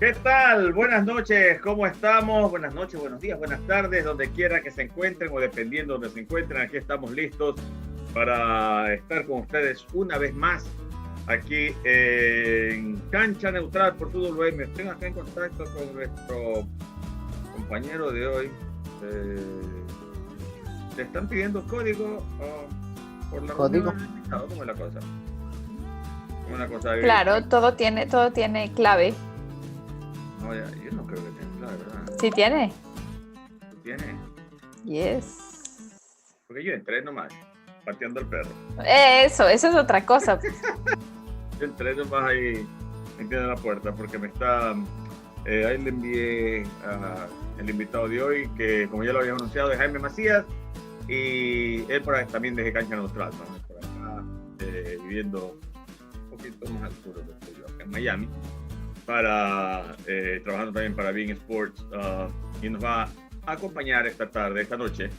¿Qué tal? Buenas noches, ¿cómo estamos? Buenas noches, buenos días, buenas tardes, donde quiera que se encuentren o dependiendo de donde se encuentren, aquí estamos listos para estar con ustedes una vez más aquí en Cancha Neutral por Fútbol Bohemio. Estoy acá en contacto con nuestro compañero de hoy. ¿Te están pidiendo código por la código? ¿Cómo es la cosa? Una cosa claro, todo tiene clave. No, yo no creo que tenga clave, ¿verdad? ¿Sí tiene? ¿Tiene? Yes. Porque yo entré nomás, pateando al perro. Eso es otra cosa. Yo entré nomás ahí, metiendo la puerta, porque me está... ahí le envié al invitado de hoy, que como ya lo había anunciado, es Jaime Macías, y él también desde Cancha Neutral, ¿no? Por acá, viviendo un poquito más al sur de estoy yo, acá en Miami, trabajando también para Bein Sports, y nos va a acompañar esta noche,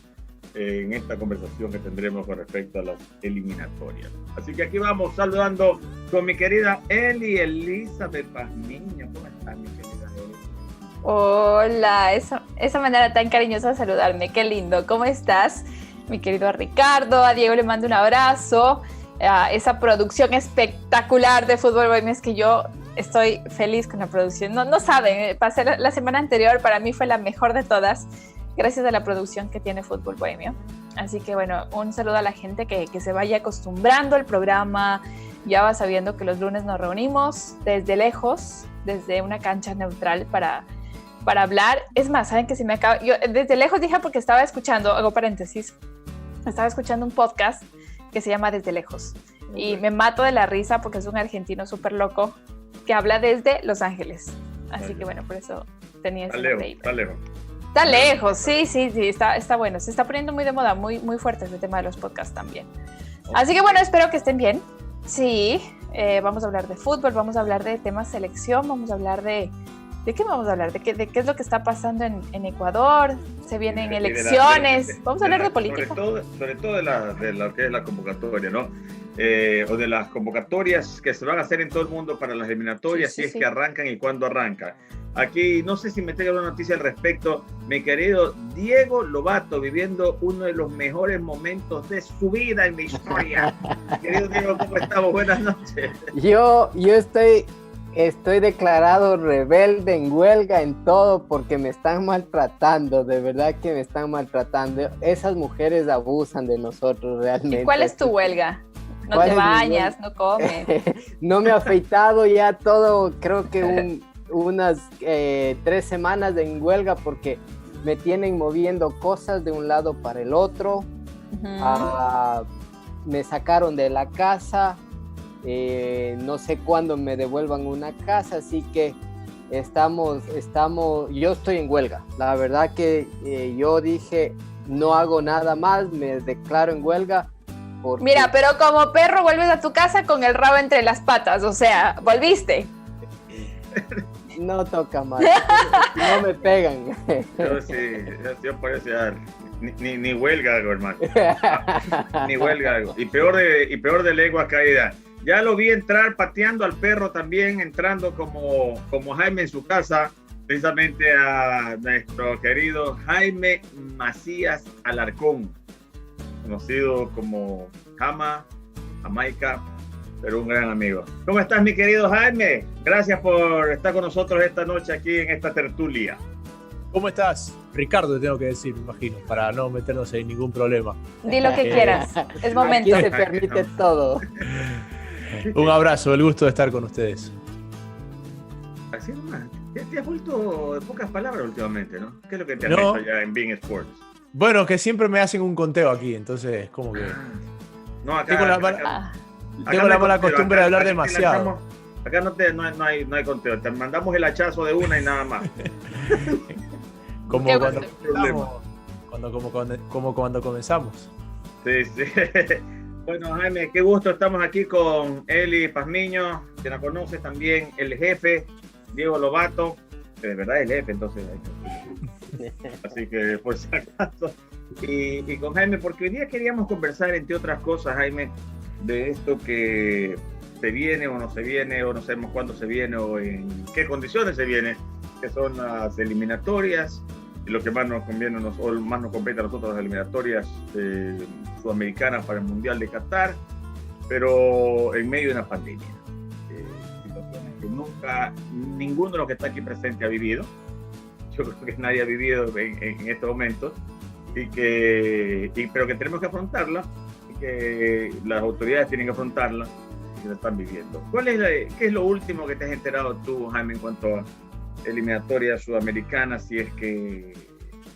en esta conversación que tendremos con respecto a las eliminatorias. Así que aquí vamos saludando con mi querida Elizabeth Pazmiño. ¿Cómo estás, mi querida Eli? Hola, esa manera tan cariñosa de saludarme, qué lindo. ¿Cómo estás, mi querido Ricardo? A Diego le mando un abrazo. Esa producción espectacular de Fútbol Bohemio, es que yo estoy feliz con la producción. No saben, pasé la semana anterior, para mí fue la mejor de todas, gracias a la producción que tiene Fútbol Bohemio. Así que bueno, un saludo a la gente que se vaya acostumbrando al programa. Ya va sabiendo que los lunes nos reunimos desde lejos, desde una cancha neutral para hablar. Es más, ¿saben que se me acaba? Yo desde lejos dije porque estaba escuchando, hago paréntesis, estaba escuchando un podcast que se llama Desde Lejos. Y me mato de la risa porque es un argentino súper loco que habla desde Los Ángeles. Así que bueno, por eso tenía ese nombre ahí. Está lejos, sí, está bueno. Se está poniendo muy de moda, muy, muy fuerte ese tema de los podcasts también. Así que bueno, espero que estén bien. Sí, vamos a hablar de fútbol, vamos a hablar de temas selección, vamos a hablar ¿de qué vamos a hablar? ¿De qué es lo que está pasando en Ecuador? Se vienen elecciones. Vamos a hablar de política. Sobre todo de lo que es la convocatoria, ¿no? O de las convocatorias que se van a hacer en todo el mundo para las eliminatorias, si es que arrancan y cuándo arrancan. Aquí no sé si me tenga una noticia al respecto. Mi querido Diego Lobato, viviendo uno de los mejores momentos de su vida en la historia. Querido Diego, ¿cómo estamos? Buenas noches. Yo estoy declarado rebelde, en huelga, en todo, porque me están maltratando, de verdad que me están maltratando. Esas mujeres abusan de nosotros realmente. ¿Y cuál es tu huelga? No te bañas, no comes. No me he afeitado ya todo, creo que unas 3 semanas en huelga, porque me tienen moviendo cosas de un lado para el otro. Uh-huh. Me sacaron de la casa. No sé cuándo me devuelvan una casa, así que yo estoy en huelga. La verdad que yo dije, no hago nada más, me declaro en huelga. Porque... Mira, pero como perro vuelves a tu casa con el rabo entre las patas, o sea, volviste. No toca más, no me pegan. Yo parece ni huelga algo, hermano. Ni huelga algo. Y peor de lengua caída. Ya lo vi entrar pateando al perro también, entrando como Jaime en su casa, precisamente a nuestro querido Jaime Macías Alarcón, conocido como Jamaica, pero un gran amigo. ¿Cómo estás, mi querido Jaime? Gracias por estar con nosotros esta noche aquí en esta tertulia. ¿Cómo estás? Ricardo, te tengo que decir, me imagino, para no meternos en ningún problema. Di lo que quieras, es momento. Aquí se permite todo. Un abrazo, el gusto de estar con ustedes. Así nomás. Te has vuelto de pocas palabras últimamente, ¿no? ¿Qué es lo que te has hecho ya en Bein Sports? Bueno, que siempre me hacen un conteo aquí, entonces como que... No, acá... Tengo la mala costumbre de hablar demasiado. Acá no hay conteo. Te mandamos el hachazo de una y nada más. Como cuando comenzamos. Sí. Bueno, Jaime, qué gusto. Estamos aquí con Eli Pazmiño, que la conoces también, el jefe, Diego Lobato, que de verdad es el jefe, entonces. Así que, por si acaso. Y con Jaime, porque hoy día queríamos conversar, entre otras cosas, Jaime, de esto que se viene o no se viene, o no sabemos cuándo se viene o en qué condiciones se viene, que son las eliminatorias, y lo que más nos conviene o más nos compete a nosotros, las eliminatorias sudamericanas para el Mundial de Qatar, pero en medio de una pandemia. Situaciones que nunca ninguno de los que está aquí presente ha vivido. Yo creo que nadie ha vivido en estos momentos, pero que tenemos que afrontarla, y que las autoridades tienen que afrontarla, y que la están viviendo. ¿Qué es lo último que te has enterado tú, Jaime, en cuanto a eliminatorias sudamericanas, si es que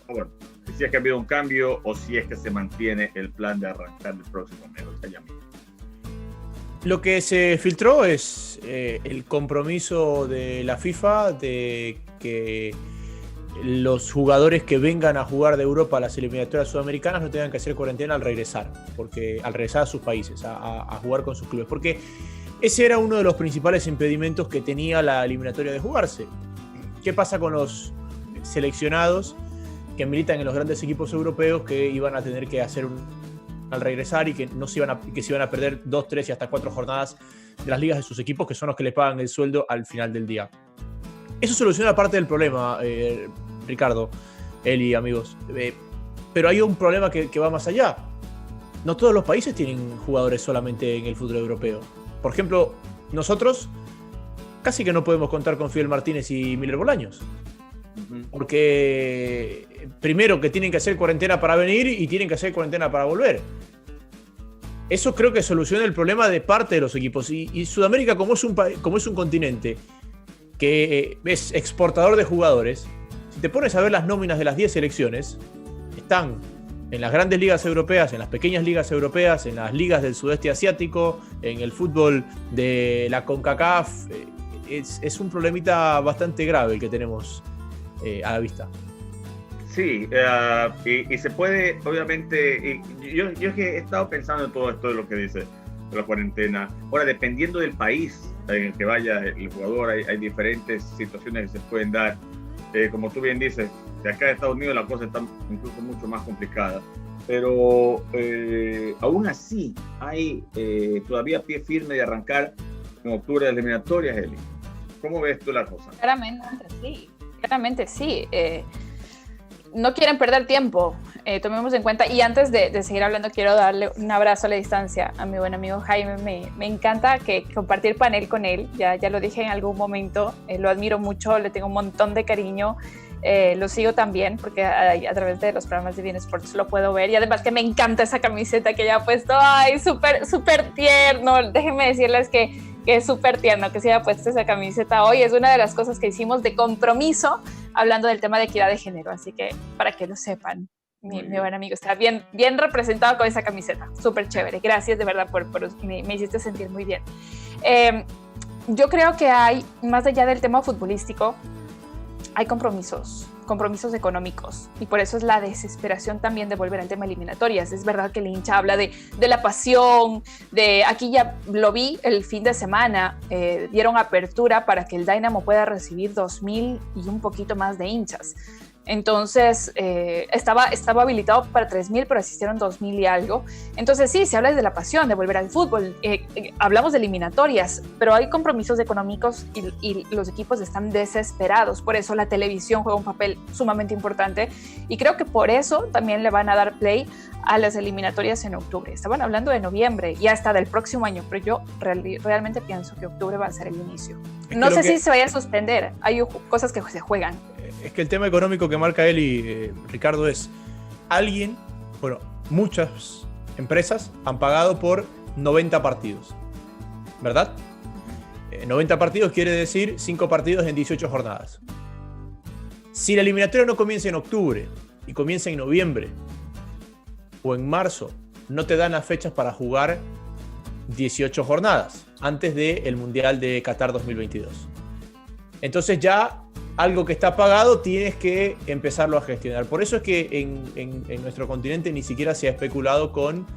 ha habido un cambio o si es que se mantiene el plan de arrancar el próximo mes? Lo que se filtró es el compromiso de la FIFA de que los jugadores que vengan a jugar de Europa a las eliminatorias sudamericanas no tengan que hacer cuarentena al regresar a sus países, a jugar con sus clubes, porque ese era uno de los principales impedimentos que tenía la eliminatoria de jugarse. ¿Qué pasa con los seleccionados que militan en los grandes equipos europeos que iban a tener que hacer al regresar y que se iban a perder 2, 3 y hasta 4 jornadas de las ligas de sus equipos, que son los que les pagan el sueldo al final del día? Eso soluciona parte del problema, Ricardo, Eli, amigos. Pero hay un problema que va más allá. No todos los países tienen jugadores solamente en el fútbol europeo. Por ejemplo, nosotros casi que no podemos contar con Fidel Martínez y Miller Bolaños. Porque primero que tienen que hacer cuarentena para venir y tienen que hacer cuarentena para volver. Eso creo que soluciona el problema de parte de los equipos. Y Sudamérica, como es un continente que es exportador de jugadores, si te pones a ver las nóminas de las 10 selecciones, están en las grandes ligas europeas, en las pequeñas ligas europeas, en las ligas del sudeste asiático, en el fútbol de la CONCACAF. Es un problemita bastante grave el que tenemos a la vista. Sí, y se puede, obviamente, yo es que he estado pensando en todo esto de lo que dice de la cuarentena. Ahora, dependiendo del país en el que vaya el jugador, hay diferentes situaciones que se pueden dar. Como tú bien dices, de acá de Estados Unidos la cosa está incluso mucho más complicada, pero aún así hay todavía pie firme de arrancar en octubre de las eliminatorias, Eli. ¿Cómo ves tú la cosa? Claramente sí. No quieren perder tiempo, tomemos en cuenta. Y antes de seguir hablando, quiero darle un abrazo a la distancia a mi buen amigo Jaime. Me encanta compartir panel con él, ya lo dije en algún momento, lo admiro mucho, le tengo un montón de cariño, lo sigo también porque a través de los programas de Bein Sports lo puedo ver, y además que me encanta esa camiseta que ella ha puesto. Ay, súper tierno. Déjenme decirles que es súper tierno que se haya puesto esa camiseta hoy. Es una de las cosas que hicimos de compromiso hablando del tema de equidad de género, así que para que lo sepan, mi buen amigo está bien representado con esa camiseta, súper chévere. Gracias de verdad me hiciste sentir muy bien. Yo creo que hay, más allá del tema futbolístico, hay compromisos económicos, y por eso es la desesperación también de volver al tema eliminatorias. Es verdad que el hincha habla de la pasión, aquí ya lo vi el fin de semana, dieron apertura para que el Dynamo pueda recibir 2,000 y un poquito más de hinchas. Entonces estaba habilitado para 3,000, pero asistieron 2,000 y algo. Entonces sí, se habla de la pasión, de volver al fútbol, hablamos de eliminatorias, pero hay compromisos económicos y los equipos están desesperados. Por eso la televisión juega un papel sumamente importante, y creo que por eso también le van a dar play a las eliminatorias en octubre. Estaban hablando de noviembre y hasta del próximo año, pero yo realmente pienso que octubre va a ser el inicio. No sé si se vaya a suspender, hay cosas que se juegan. Es que el tema económico que marca él y Ricardo es muchas empresas han pagado por 90 partidos, ¿verdad? 90 partidos quiere decir 5 partidos en 18 jornadas. Si la eliminatoria no comienza en octubre y comienza en noviembre o en marzo, no te dan las fechas para jugar 18 jornadas antes del Mundial de Qatar 2022. Entonces ya algo que está pagado tienes que empezarlo a gestionar. Por eso es que en nuestro continente ni siquiera se ha especulado con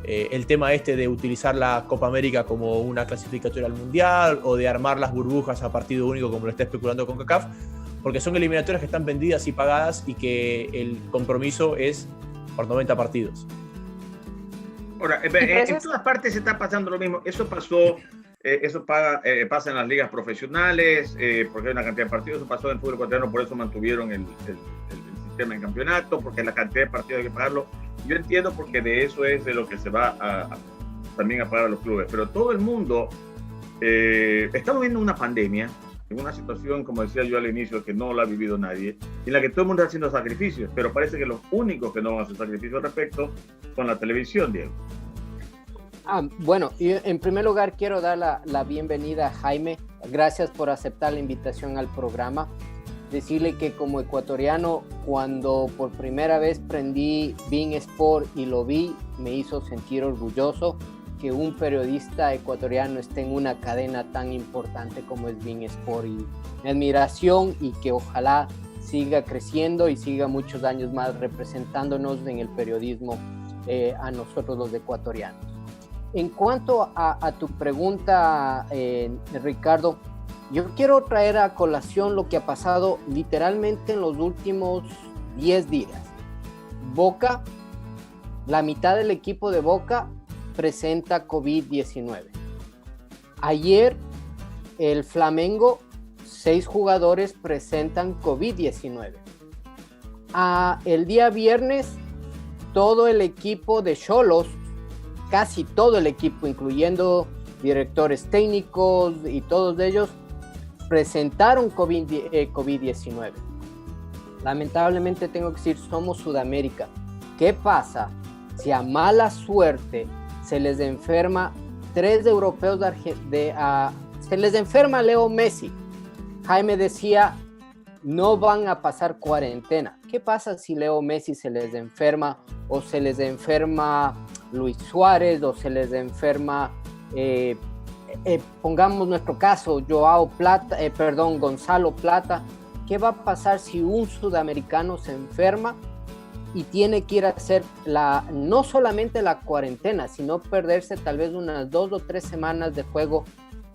el tema de utilizar la Copa América como una clasificatoria al Mundial, o de armar las burbujas a partido único como lo está especulando CONCACAF, porque son eliminatorias que están vendidas y pagadas, y que el compromiso es por 90 partidos. Ahora, en todas partes se está pasando lo mismo. Eso pasó Eso pasa en las ligas profesionales, porque hay una cantidad de partidos. Eso pasó en el fútbol ecuatoriano, por eso mantuvieron el sistema en campeonato, porque la cantidad de partidos hay que pagarlo. Yo entiendo, porque de eso es de lo que se va también a pagar a los clubes. Pero todo el mundo, estamos viendo una pandemia, en una situación, como decía yo al inicio, que no la ha vivido nadie, en la que todo el mundo está haciendo sacrificios, pero parece que los únicos que no van a hacer sacrificios al respecto son la televisión, Diego. Bueno, en primer lugar quiero dar la bienvenida a Jaime. Gracias por aceptar la invitación al programa. Decirle que como ecuatoriano, cuando por primera vez prendí beIN Sport y lo vi, me hizo sentir orgulloso que un periodista ecuatoriano esté en una cadena tan importante como es beIN Sport, y mi admiración, y que ojalá siga creciendo y siga muchos años más representándonos en el periodismo a nosotros los ecuatorianos. En cuanto a tu pregunta, Ricardo, yo quiero traer a colación lo que ha pasado literalmente en los últimos 10 días. Boca, la mitad del equipo de Boca presenta COVID-19. Ayer, el Flamengo, 6 jugadores presentan COVID-19. El día viernes, todo el equipo de Xolos, casi todo el equipo, incluyendo directores técnicos y todos ellos, presentaron COVID-19. Lamentablemente tengo que decir, somos Sudamérica. ¿Qué pasa si a mala suerte se les enferma 3 europeos se les enferma Leo Messi? Jaime decía, no van a pasar cuarentena. ¿Qué pasa si Leo Messi se les enferma, o se les enferma Luis Suárez, o se les enferma, pongamos nuestro caso, Gonzalo Plata? ¿Qué va a pasar si un sudamericano se enferma y tiene que ir a hacer no solamente la cuarentena, sino perderse tal vez unas 2 o 3 semanas de juego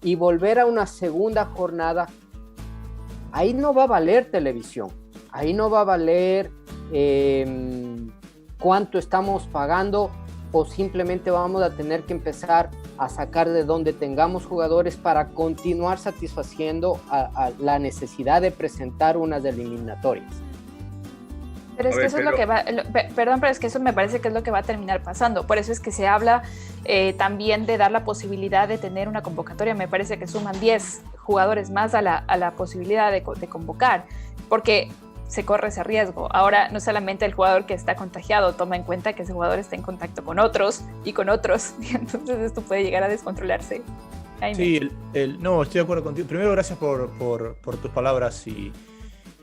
y volver a una segunda jornada? Ahí no va a valer televisión, ahí no va a valer cuánto estamos pagando, o simplemente vamos a tener que empezar a sacar de donde tengamos jugadores para continuar satisfaciendo a la necesidad de presentar unas eliminatorias. Pero es que eso es lo que va, perdón, pero es que eso me parece que es lo que va a terminar pasando. Por eso es que se habla también de dar la posibilidad de tener una convocatoria. Me parece que suman 10 jugadores más a la posibilidad de convocar, porque se corre ese riesgo. Ahora, no solamente el jugador que está contagiado toma en cuenta que ese jugador está en contacto con otros, y entonces esto puede llegar a descontrolarse. Jaime. Sí, no, estoy de acuerdo contigo. Primero, gracias por tus palabras, y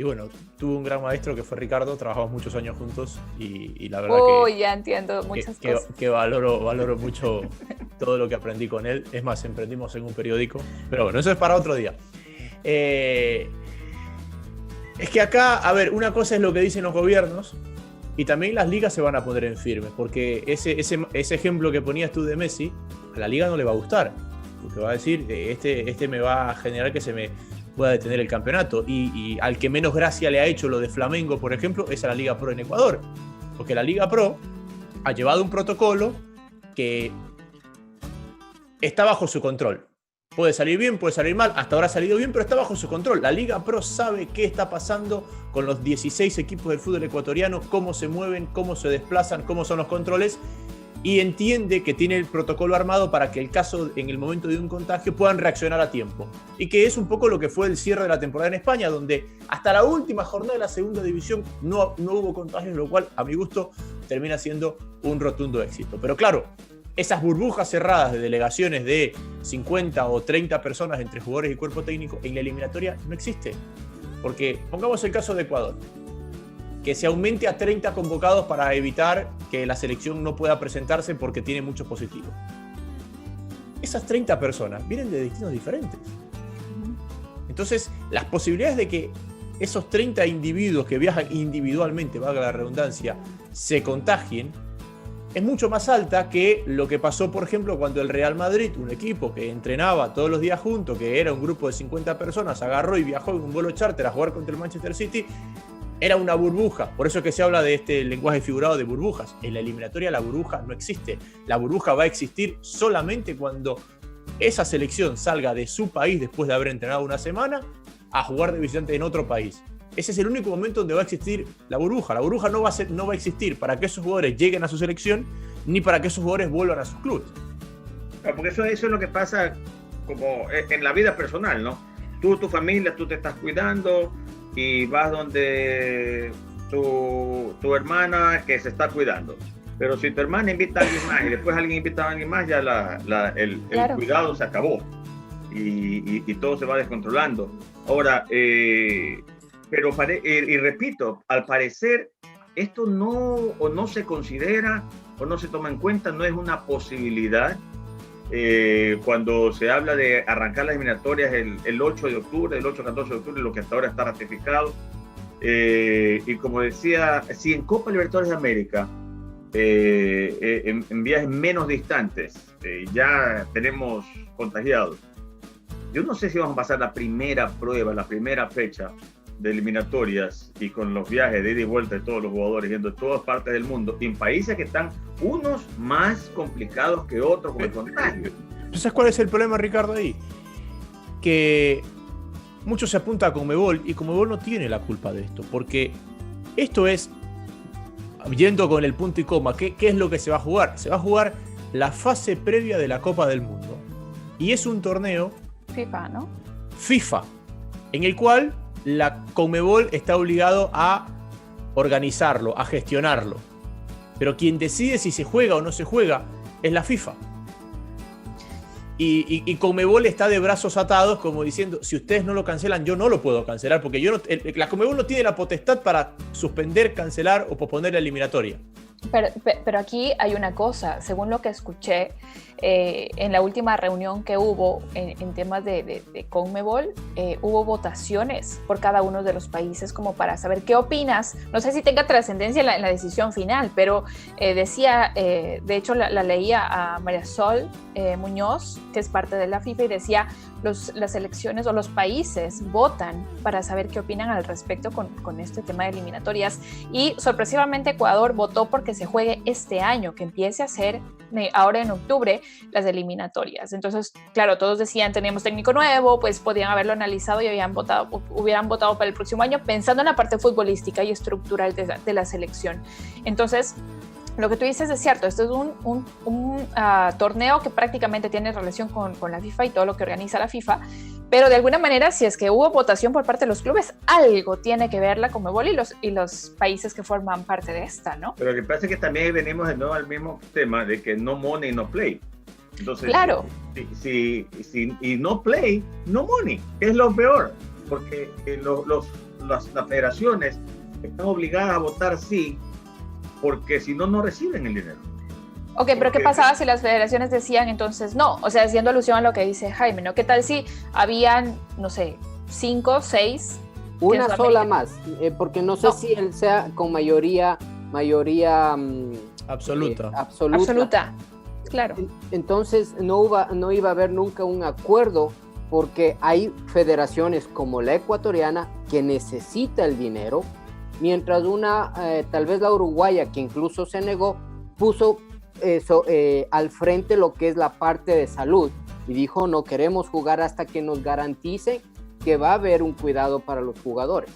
bueno, tuve un gran maestro que fue Ricardo, trabajamos muchos años juntos, y la verdad ya entiendo muchas cosas. Que valoro mucho todo lo que aprendí con él. Es más, emprendimos en un periódico, pero bueno, eso es para otro día. Es que acá, a ver, una cosa es lo que dicen los gobiernos, y también las ligas se van a poner en firme, porque ese ejemplo que ponías tú de Messi, a la liga no le va a gustar, porque va a decir, este me va a generar que se me pueda detener el campeonato, y al que menos gracia le ha hecho lo de Flamengo, por ejemplo, es a la Liga Pro en Ecuador, porque la Liga Pro ha llevado un protocolo que está bajo su control. Puede salir bien, puede salir mal, hasta ahora ha salido bien, pero está bajo su control. La Liga Pro sabe qué está pasando con los 16 equipos del fútbol ecuatoriano, cómo se mueven, cómo se desplazan, cómo son los controles, y entiende que tiene el protocolo armado para que en el momento de un contagio puedan reaccionar a tiempo. Y que es un poco lo que fue el cierre de la temporada en España, donde hasta la última jornada de la segunda división no hubo contagios, lo cual a mi gusto termina siendo un rotundo éxito. Pero claro, esas burbujas cerradas de delegaciones de 50 o 30 personas entre jugadores y cuerpo técnico en la eliminatoria no existe. Porque pongamos el caso de Ecuador, que se aumente a 30 convocados para evitar que la selección no pueda presentarse porque tiene muchos positivos. Esas 30 personas vienen de destinos diferentes. Entonces, las posibilidades de que esos 30 individuos que viajan individualmente, valga la redundancia, se contagien, es mucho más alta que lo que pasó, por ejemplo, cuando el Real Madrid, un equipo que entrenaba todos los días juntos, que era un grupo de 50 personas, agarró y viajó en un vuelo charter a jugar contra el Manchester City. Era una burbuja, por eso es que se habla de este lenguaje figurado de burbujas. En la eliminatoria la burbuja no existe. La burbuja va a existir solamente cuando esa selección salga de su país después de haber entrenado una semana a jugar de visitante en otro país. Ese es el único momento donde va a existir la burbuja. La burbuja no va a existir para que esos jugadores lleguen a su selección ni para que esos jugadores vuelvan a sus clubes. Porque eso es lo que pasa como en la vida personal, ¿no? Tú, tu familia, tú te estás cuidando y vas donde tu hermana que se está cuidando. Pero si tu hermana invita a alguien más y después alguien invita a alguien más, ya el cuidado se acabó y todo se va descontrolando. Ahora, pero repito, al parecer esto no se considera o no se toma en cuenta, no es una posibilidad. Cuando se habla de arrancar las eliminatorias el 8 de octubre, el 8-14 de octubre, lo que hasta ahora está ratificado. Y como decía, si en Copa Libertadores de América, en viajes menos distantes, ya tenemos contagiados, yo no sé si vamos a pasar la primera prueba, la primera fecha de eliminatorias y con los viajes de ida y vuelta de todos los jugadores yendo de todas partes del mundo, en países que están unos más complicados que otros con el contagio. ¿Sabes cuál es el problema, Ricardo, ahí? Que mucho se apunta a Conmebol y Conmebol no tiene la culpa de esto, porque esto es, yendo con el punto y coma, ¿qué es lo que se va a jugar? Se va a jugar la fase previa de la Copa del Mundo. Y es un torneo FIFA, ¿no? FIFA, en el cual la Conmebol está obligado a organizarlo, a gestionarlo. Pero quien decide si se juega o no se juega es la FIFA. Y Conmebol está de brazos atados como diciendo, si ustedes no lo cancelan, yo no lo puedo cancelar, porque la Conmebol no tiene la potestad para suspender, cancelar o posponer la eliminatoria. Pero aquí hay una cosa, según lo que escuché en la última reunión que hubo en temas de Conmebol, hubo votaciones por cada uno de los países como para saber qué opinas. No sé si tenga trascendencia en la decisión final, pero decía, de hecho la leía a María Sol Muñoz, que es parte de la FIFA, y decía, las elecciones o los países votan para saber qué opinan al respecto con este tema de eliminatorias, y sorpresivamente Ecuador votó porque se juegue este año, que empiece a ser ahora en octubre las eliminatorias. Entonces, claro, todos decían, teníamos técnico nuevo, pues podían haberlo analizado y hubieran votado para el próximo año pensando en la parte futbolística y estructural de la selección. Entonces, lo que tú dices es cierto, esto es un torneo que prácticamente tiene relación con la FIFA y todo lo que organiza la FIFA, pero de alguna manera, si es que hubo votación por parte de los clubes, algo tiene que ver la Conmebol y los países que forman parte de esta, ¿no? Pero lo que pasa es que también venimos de nuevo al mismo tema de que no money, no play. Entonces, claro. Si no play, no money, que es lo peor, porque las federaciones están obligadas a votar sí, porque si no, no reciben el dinero. Ok, pero ¿qué pasaba si las federaciones decían entonces no? O sea, haciendo alusión a lo que dice Jaime, ¿no? ¿Qué tal si habían, no sé, 5, 6? Una sola más, porque no sé si él sea con mayoría absoluta. Absoluta, claro. Entonces no iba a haber nunca un acuerdo, porque hay federaciones como la ecuatoriana que necesita el dinero, mientras tal vez la uruguaya, que incluso se negó, puso al frente lo que es la parte de salud y dijo, no queremos jugar hasta que nos garantice que va a haber un cuidado para los jugadores.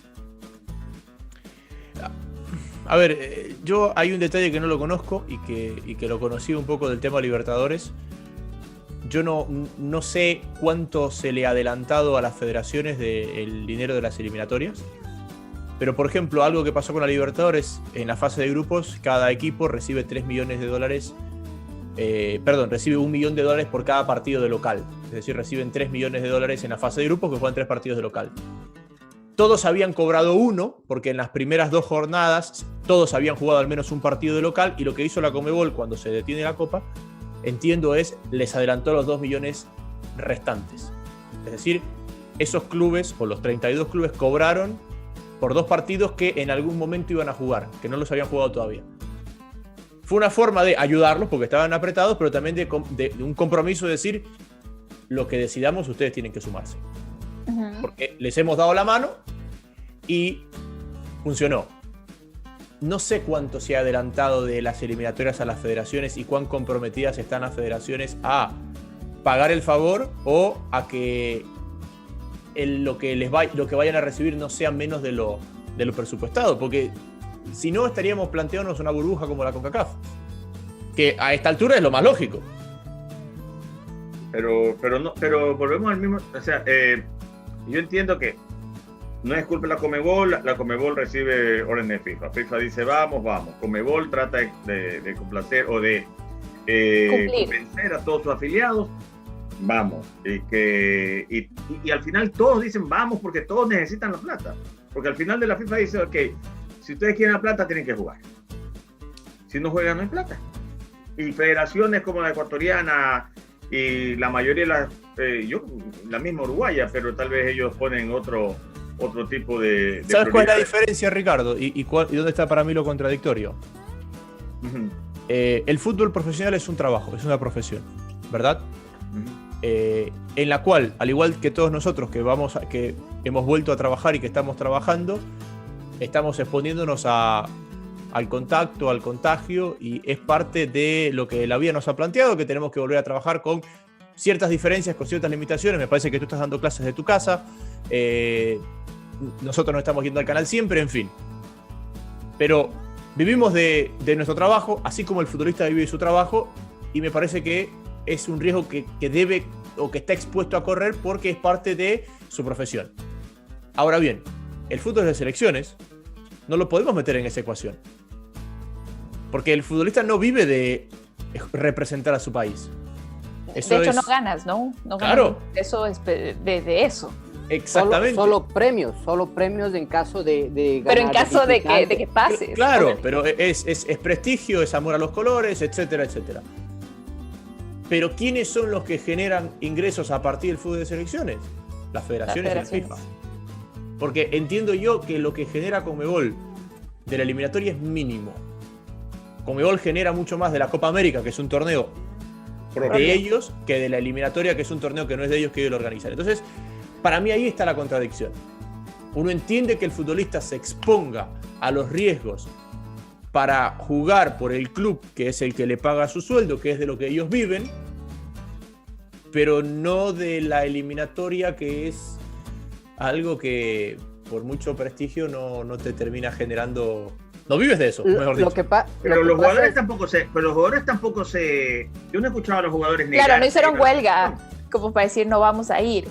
A ver, hay un detalle que no lo conozco y que lo conocí un poco del tema Libertadores. Yo no sé cuánto se le ha adelantado a las federaciones del dinero de las eliminatorias. Pero, por ejemplo, algo que pasó con la Libertadores, en la fase de grupos, cada equipo recibe $3 millones, recibe $1 millón por cada partido de local. Es decir, reciben $3 millones en la fase de grupos que juegan 3 partidos de local. Todos habían cobrado uno, porque en las primeras 2 jornadas todos habían jugado al menos un partido de local, y lo que hizo la Conmebol cuando se detiene la Copa, entiendo, les adelantó los 2 millones restantes. Es decir, esos clubes, o los 32 clubes, cobraron por 2 partidos que en algún momento iban a jugar, que no los habían jugado todavía. Fue una forma de ayudarlos porque estaban apretados, pero también de un compromiso de decir, lo que decidamos ustedes tienen que sumarse. Uh-huh. Porque les hemos dado la mano y funcionó. No sé cuánto se ha adelantado de las eliminatorias a las federaciones y cuán comprometidas están las federaciones a pagar el favor o a que lo que vayan a recibir no sea menos de lo presupuestado, porque si no estaríamos planteándonos una burbuja como la CONCACAF, que a esta altura es lo más lógico. Pero volvemos al mismo, o sea, yo entiendo que no es culpa de la Conmebol recibe órdenes de FIFA dice vamos, Conmebol trata de complacer o de convencer a todos sus afiliados, vamos, y al final todos dicen vamos porque todos necesitan la plata, porque al final de la FIFA dice, ok, si ustedes quieren la plata tienen que jugar, si no juegan no hay plata, y federaciones como la ecuatoriana y la mayoría de la misma uruguaya, pero tal vez ellos ponen otro tipo de ¿Sabes cuál es la diferencia, Ricardo? ¿Y dónde está para mí lo contradictorio? Uh-huh. El fútbol profesional es un trabajo, es una profesión, ¿verdad? Uh-huh. En la cual, al igual que todos nosotros que hemos vuelto a trabajar y que estamos trabajando, estamos exponiéndonos al contacto, al contagio, y es parte de lo que la vida nos ha planteado, que tenemos que volver a trabajar con ciertas diferencias, con ciertas limitaciones. Me parece que tú estás dando clases de tu casa, nosotros no estamos yendo al canal siempre, en fin. Pero vivimos de nuestro trabajo, así como el futbolista vive su trabajo, y me parece que es un riesgo que debe o que está expuesto a correr porque es parte de su profesión. Ahora bien, el fútbol de selecciones no lo podemos meter en esa ecuación, porque el futbolista no vive de representar a su país. Eso de hecho, no ganas, ¿no? No ganas. Claro. Eso es de eso. Exactamente. Solo premios en caso de ganar. Pero en caso de que pases. Claro, pero es prestigio, es amor a los colores, etcétera, etcétera. Pero ¿quiénes son los que generan ingresos a partir del fútbol de selecciones? Las federaciones y la FIFA. Porque entiendo yo que lo que genera Conmebol de la eliminatoria es mínimo. Conmebol genera mucho más de la Copa América, que es un torneo de ellos, que de la eliminatoria, que es un torneo que no es de ellos, que ellos lo organizan. Entonces, para mí ahí está la contradicción. Uno entiende que el futbolista se exponga a los riesgos para jugar por el club, que es el que le paga su sueldo, que es de lo que ellos viven, pero no de la eliminatoria, que es algo que por mucho prestigio no te termina generando. No vives de eso, mejor dicho. Pero los jugadores tampoco se. Yo no he escuchado a los jugadores negar. Claro, no hicieron huelga, como para decir no vamos a ir.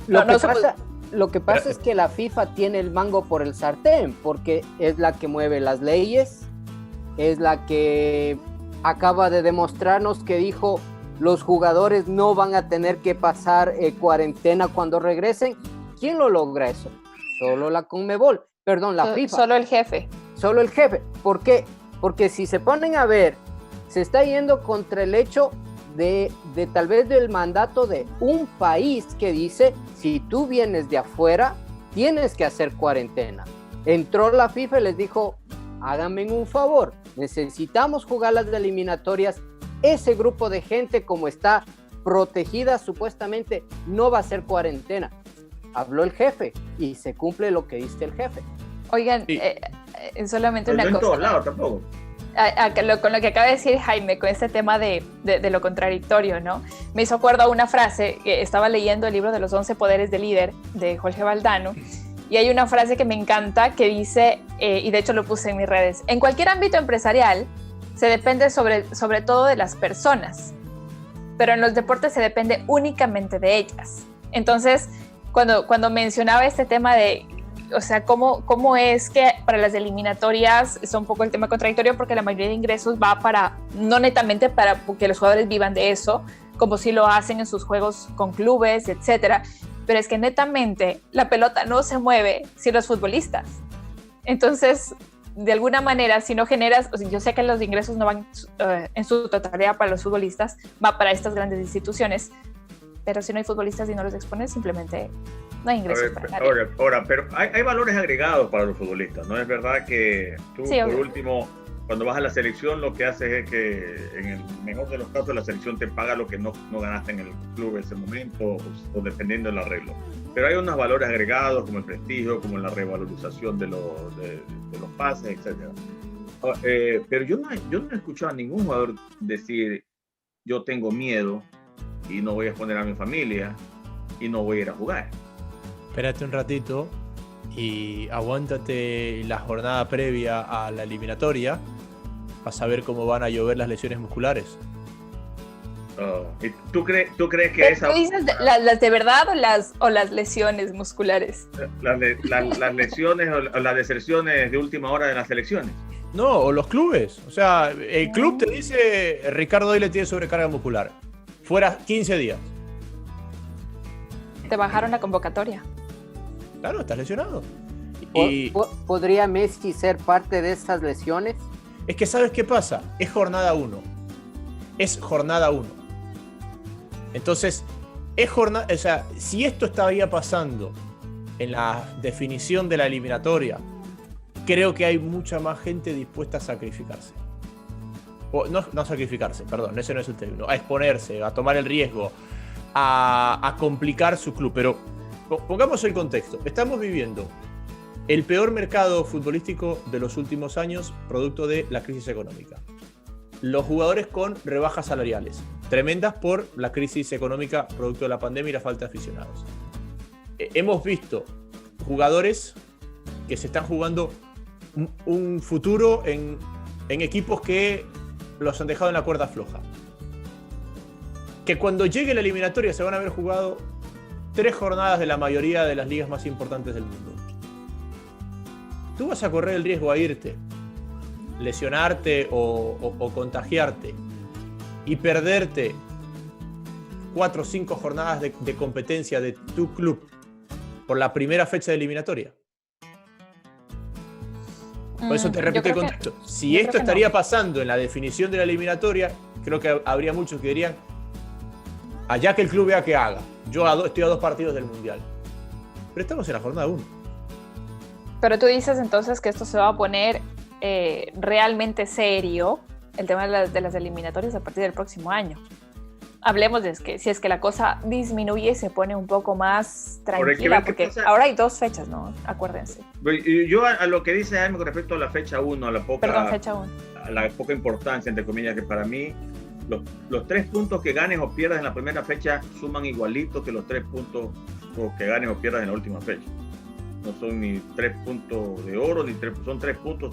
Lo que pasa es que la FIFA tiene el mango por el sartén, porque es la que mueve las leyes, es la que acaba de demostrarnos que dijo los jugadores no van a tener que pasar cuarentena cuando regresen. ¿Quién lo logra eso? Solo la Conmebol, perdón, la FIFA. Solo el jefe. Solo el jefe. ¿Por qué? Porque si se ponen a ver, se está yendo contra el hecho de tal vez del mandato de un país que dice, si tú vienes de afuera, tienes que hacer cuarentena. Entró la FIFA y les dijo, háganme un favor, necesitamos jugar las eliminatorias, ese grupo de gente como está protegida supuestamente no va a hacer cuarentena. Habló el jefe y se cumple lo que dice el jefe. Oigan, solamente una cosa. No en todos lados tampoco. Con lo que acaba de decir Jaime, con este tema de lo contradictorio, ¿no? Me hizo acuerdo a una frase que estaba leyendo el libro de los 11 poderes del líder de Jorge Valdano, y hay una frase que me encanta que dice, y de hecho lo puse en mis redes: en cualquier ámbito empresarial se depende sobre todo de las personas, pero en los deportes se depende únicamente de ellas. Entonces, cuando mencionaba este tema de, o sea, cómo es que para las eliminatorias es un poco el tema contradictorio, porque la mayoría de ingresos va no netamente para que los jugadores vivan de eso, como si lo hacen en sus juegos con clubes, etcétera, pero es que netamente la pelota no se mueve sin los futbolistas. Entonces, de alguna manera, si no generas, o sea, yo sé que los ingresos no van en su totalidad para los futbolistas, va para estas grandes instituciones, pero si no hay futbolistas y no los expones, simplemente no hay ingresos para nadie. Ahora, pero hay valores agregados para los futbolistas, ¿no? Es verdad que tú, sí, por último, cuando vas a la selección, lo que haces es que, en el mejor de los casos, la selección te paga lo que no ganaste en el club en ese momento, o dependiendo del arreglo. Pero hay unos valores agregados, como el prestigio, como la revalorización de los pases, etc. Pero yo no he escuchado a ningún jugador decir, yo tengo miedo y no voy a exponer a mi familia y no voy a ir a jugar. Espérate un ratito y aguántate la jornada previa a la eliminatoria para saber cómo van a llover las lesiones musculares. ¿Y tú crees que esa... ¿Tú dices las de verdad o las lesiones musculares? Las lesiones o las deserciones de última hora de las selecciones? No, o los clubes. O sea, el club te dice Ricardo Doyle tiene sobrecarga muscular. Fuera 15 días. Te bajaron la convocatoria. Claro, estás lesionado. Y ¿Podría Messi ser parte de esas lesiones? es que ¿sabes qué pasa? Es jornada 1. Es jornada 1. Entonces, o sea, si esto estaría pasando en la definición de la eliminatoria, creo que hay mucha más gente dispuesta a sacrificarse. O no sacrificarse, perdón, ese no es el término. A exponerse, a tomar el riesgo, a complicar su club. Pero pongamos el contexto. Estamos viviendo el peor mercado futbolístico de los últimos años, producto de la crisis económica. Los jugadores con rebajas salariales, tremendas por la crisis económica, producto de la pandemia y la falta de aficionados. Hemos visto jugadores que se están jugando un futuro en equipos que los han dejado en la cuerda floja. Que cuando llegue la eliminatoria se van a haber jugado 3 jornadas de la mayoría de las ligas más importantes del mundo. Tú vas a correr el riesgo a irte, lesionarte o contagiarte y perderte 4 o 5 jornadas de competencia de tu club por la primera fecha de eliminatoria. Por eso te repito el contexto. Si esto estaría pasando en la definición de la eliminatoria, creo que habría muchos que dirían, allá que el club vea que haga. Yo estoy a 2 partidos del Mundial. Pero estamos en la jornada 1. Pero tú dices entonces que esto se va a poner realmente serio, el tema de las eliminatorias a partir del próximo año. Hablemos de que si es que la cosa disminuye y se pone un poco más tranquila, porque ahora hay 2 fechas, ¿no? Acuérdense. Yo a lo que dice Jaime con respecto a la fecha 1, a la poca importancia, entre comillas, que para mí los 3 puntos que ganes o pierdas en la primera fecha suman igualito que los 3 puntos que ganes o pierdas en la última fecha. No son ni 3 puntos de oro, son 3 puntos.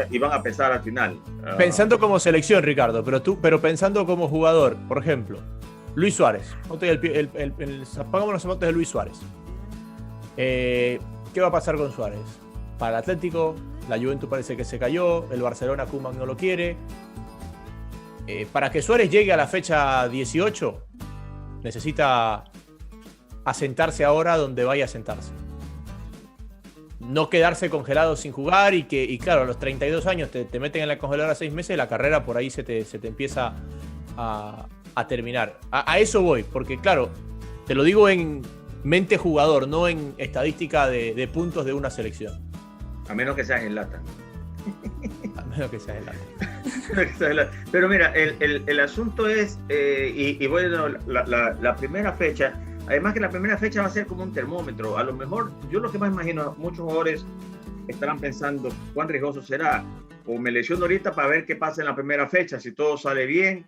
Y van a pesar al final. Pensando como selección, Ricardo, pero pensando como jugador, por ejemplo, Luis Suárez. Pongamos los zapatos de Luis Suárez. ¿Qué va a pasar con Suárez? Para el Atlético, la Juventus parece que se cayó, el Barcelona, Koeman no lo quiere. Para que Suárez llegue a la fecha 18, necesita asentarse ahora donde vaya a sentarse. No quedarse congelado sin jugar y claro, a los 32 años te meten en la congeladora 6 meses, la carrera por ahí se te empieza a terminar. A eso voy, porque claro, te lo digo en mente jugador, no en estadística de puntos de una selección. A menos que seas en lata. A menos que seas en lata. Pero mira, el asunto es, y bueno, la primera fecha, además que la primera fecha va a ser como un termómetro. A lo mejor, yo lo que más imagino, muchos jugadores estarán pensando cuán riesgoso será. O me lesiono ahorita para ver qué pasa en la primera fecha. Si todo sale bien,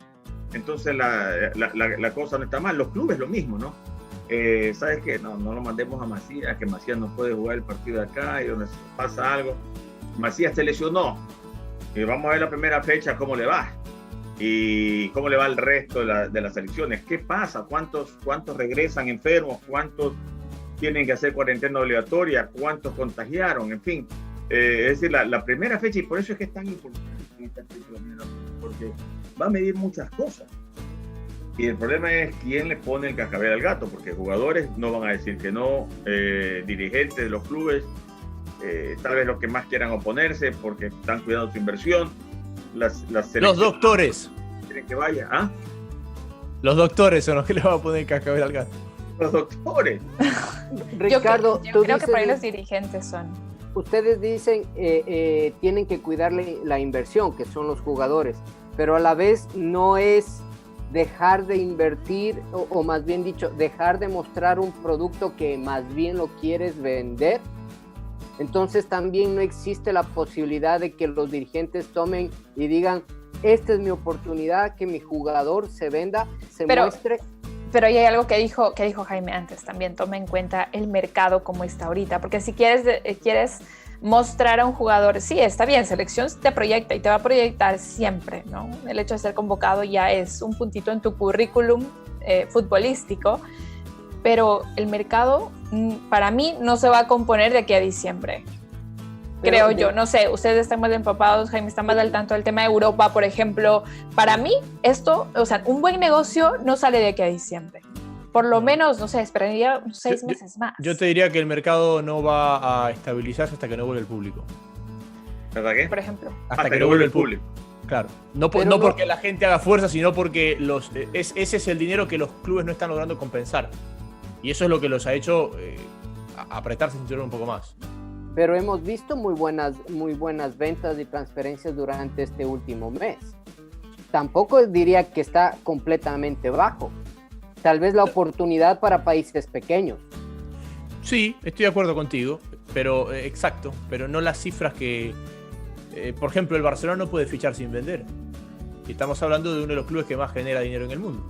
entonces la cosa no está mal. Los clubes lo mismo, ¿no? ¿Sabes qué? No lo mandemos a Macías, que Macías no puede jugar el partido de acá y donde pasa algo. Macías se lesionó. Vamos a ver la primera fecha cómo le va. Y cómo le va el resto de las selecciones. ¿Qué pasa? ¿Cuántos regresan enfermos? ¿Cuántos tienen que hacer cuarentena obligatoria? ¿Cuántos contagiaron? En fin, es decir, la primera fecha, y por eso es que es tan importante en esta selección, porque va a medir muchas cosas. Y el problema es quién le pone el cascabel al gato, porque jugadores no van a decir que no, dirigentes de los clubes, tal vez los que más quieran oponerse porque están cuidando su inversión. Los doctores. Quieren que vaya, ¿ah? Los doctores son los que le van a poner el cascabel al gato. Los doctores. Ricardo, yo creo que por ahí los dirigentes son. Ustedes dicen tienen que cuidarle la inversión, que son los jugadores, pero a la vez no es dejar de invertir, o más bien dicho, dejar de mostrar un producto que más bien lo quieres vender. Entonces también no existe la posibilidad de que los dirigentes tomen y digan, esta es mi oportunidad, que mi jugador se venda, muestre. Pero ahí hay algo que dijo Jaime antes también, toma en cuenta el mercado como está ahorita, porque si quieres mostrar a un jugador, sí, está bien, selección te proyecta y te va a proyectar siempre, ¿no? El hecho de ser convocado ya es un puntito en tu currículum futbolístico, pero el mercado para mí no se va a componer de aquí a diciembre. Creo yo, no sé, ustedes están más empapados, Jaime está más al tanto del tema de Europa, por ejemplo. Para mí, esto, o sea, un buen negocio no sale de aquí a diciembre. Por lo menos, no sé, esperaría 6 meses más. Yo te diría que el mercado no va a estabilizarse hasta que no vuelva el público. ¿Hasta qué? Por ejemplo. Hasta que no vuelva el público. Claro, no porque la gente haga fuerza, sino porque ese es el dinero que los clubes no están logrando compensar. Y eso es lo que los ha hecho apretarse el cinturón un poco más. Pero hemos visto muy buenas ventas y transferencias durante este último mes. Tampoco diría que está completamente bajo. Tal vez la oportunidad para países pequeños. Sí, estoy de acuerdo contigo, pero exacto, pero no las cifras que... por ejemplo, el Barcelona no puede fichar sin vender. Y estamos hablando de uno de los clubes que más genera dinero en el mundo.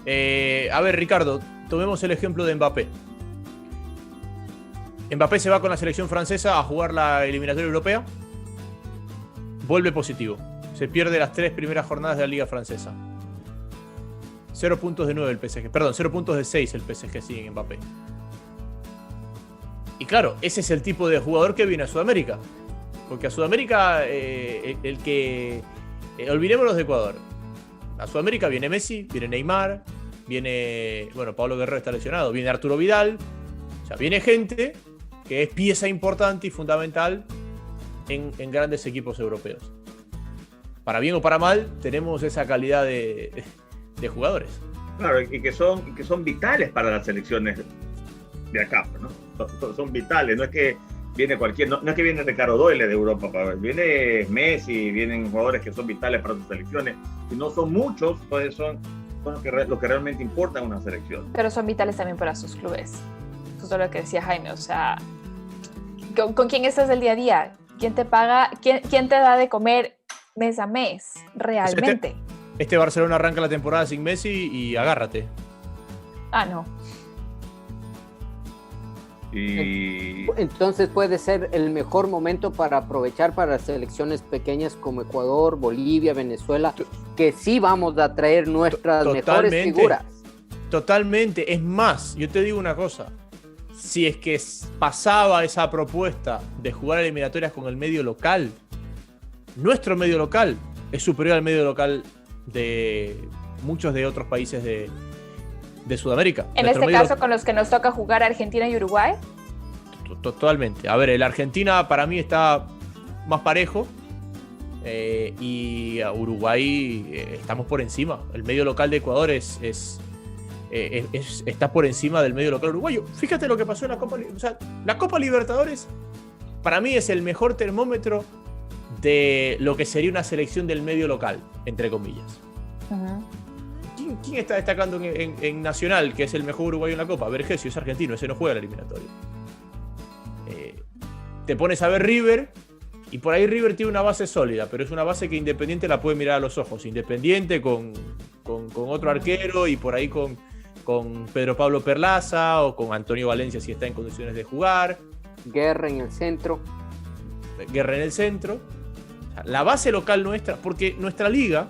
A ver, Ricardo, tomemos el ejemplo de Mbappé. Mbappé se va con la selección francesa a jugar la eliminatoria europea. Vuelve positivo. Se pierde las 3 primeras jornadas de la Liga Francesa. 0 puntos de 9 el PSG. Perdón, 0 puntos de 6 el PSG sigue en Mbappé. Y claro, ese es el tipo de jugador que viene a Sudamérica. Porque a Sudamérica, olvidémonos de Ecuador. A Sudamérica viene Messi, viene Neymar, viene... Bueno, Pablo Guerrero está lesionado. Viene Arturo Vidal. O sea, viene gente que es pieza importante y fundamental en grandes equipos europeos. Para bien o para mal, tenemos esa calidad de jugadores. Claro, y que son vitales para las selecciones de acá, ¿no? Son vitales, no es que viene no es que viene Ricardo Doyle de Europa, viene Messi, vienen jugadores que son vitales para sus selecciones, y no son muchos, pues son lo que realmente importa en una selección. Pero son vitales también para sus clubes. Eso es lo que decía Jaime, o sea, ¿con quién estás del día a día? ¿Quién te paga? ¿Quién te da de comer mes a mes, realmente? Este Barcelona arranca la temporada sin Messi y agárrate. Ah, no. Y... Entonces puede ser el mejor momento para aprovechar para las selecciones pequeñas como Ecuador, Bolivia, Venezuela, que sí vamos a traer nuestras mejores figuras. Totalmente. Es más, yo te digo una cosa. Si es que pasaba esa propuesta de jugar eliminatorias con el medio local, nuestro medio local es superior al medio local de muchos de otros países de Sudamérica. En este caso, con los que nos toca jugar Argentina y Uruguay. Totalmente. A ver, el Argentina para mí está más parejo y a Uruguay estamos por encima. El medio local de Ecuador está por encima del medio local uruguayo. Fíjate lo que pasó en la Copa. O sea, la Copa Libertadores para mí es el mejor termómetro de lo que sería una selección del medio local, entre comillas. Uh-huh. ¿Quién está destacando en Nacional, que es el mejor uruguayo en la Copa? Vergesio es argentino, ese no juega la eliminatoria. Te pones a ver River, y por ahí River tiene una base sólida, pero es una base que Independiente la puede mirar a los ojos. Independiente con otro arquero y por ahí con Pedro Pablo Perlaza o con Antonio Valencia si está en condiciones de jugar. Guerra en el centro. O sea, la base local nuestra, porque nuestra liga,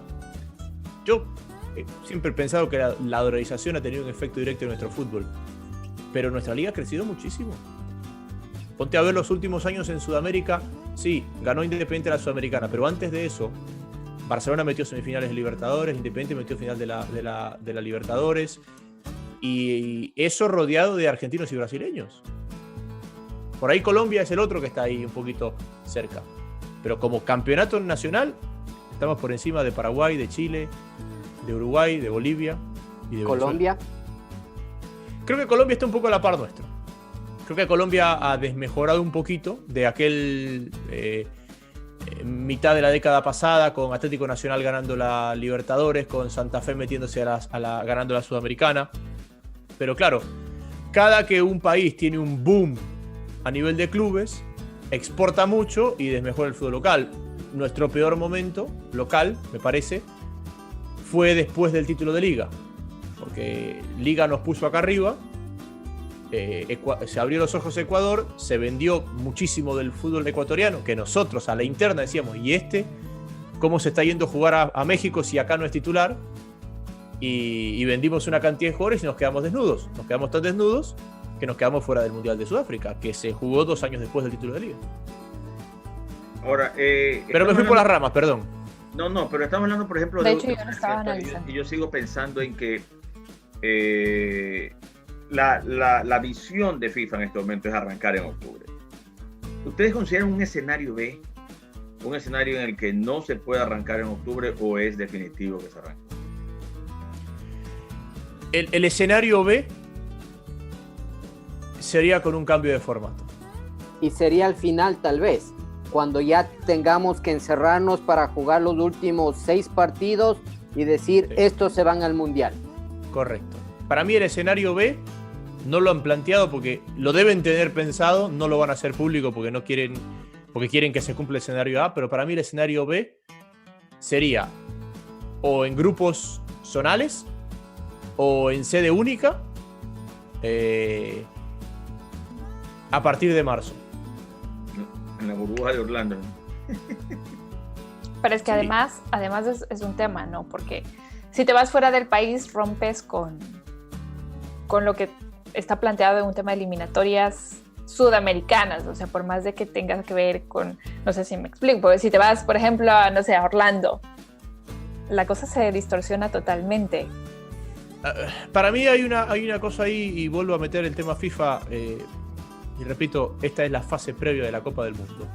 yo siempre he pensado que la dolarización ha tenido un efecto directo en nuestro fútbol, pero nuestra liga ha crecido muchísimo. Ponte a ver los últimos años en Sudamérica. Sí, ganó Independiente la Sudamericana, pero antes de eso Barcelona metió semifinales de Libertadores, Independiente metió final de la Libertadores, y eso rodeado de argentinos y brasileños. Por ahí Colombia es el otro que está ahí un poquito cerca, pero como campeonato nacional estamos por encima de Paraguay, de Chile, de Uruguay, de Bolivia y de Colombia. Venezuela. Creo que Colombia está un poco a la par nuestro. Creo que Colombia ha desmejorado un poquito de aquel mitad de la década pasada, con Atlético Nacional ganando la Libertadores, con Santa Fe metiéndose ganando la Sudamericana. Pero claro, cada que un país tiene un boom a nivel de clubes, exporta mucho y desmejora el fútbol local. nuestro peor momento local, me parece, fue después del título de Liga. Porque Liga nos puso acá arriba, se abrió los ojos Ecuador, se vendió muchísimo del fútbol ecuatoriano, que nosotros a la interna decíamos, ¿y cómo se está yendo a jugar a México si acá no es titular? Y vendimos una cantidad de jugadores y nos quedamos desnudos. Nos quedamos tan desnudos que nos quedamos fuera del Mundial de Sudáfrica, que se jugó 2 años después del título de Liga. Ahora, pero me fui por las ramas, perdón. No, pero estamos hablando, por ejemplo, de hecho, yo no estaba analizando. Y yo sigo pensando en que la visión de FIFA en este momento es arrancar en octubre. ¿Ustedes consideran un escenario B, un escenario en el que no se puede arrancar en octubre, o es definitivo que se arranque? El escenario B sería con un cambio de formato. Y sería al final, tal vez, cuando ya tengamos que encerrarnos para jugar los últimos 6 partidos y decir, estos se van al Mundial. Correcto. Para mí el escenario B no lo han planteado porque lo deben tener pensado, no lo van a hacer público porque quieren que se cumpla el escenario A, pero para mí el escenario B sería o en grupos zonales o en sede única a partir de marzo. En la burbuja de Orlando. Pero es que además es un tema, ¿no? Porque si te vas fuera del país, rompes con lo que está planteado en un tema de eliminatorias sudamericanas, o sea, por más de que tengas que ver con, no sé si me explico, porque si te vas, por ejemplo, a Orlando, la cosa se distorsiona totalmente. Para mí hay una cosa ahí, y vuelvo a meter el tema FIFA, y repito, esta es la fase previa de la Copa del Mundo,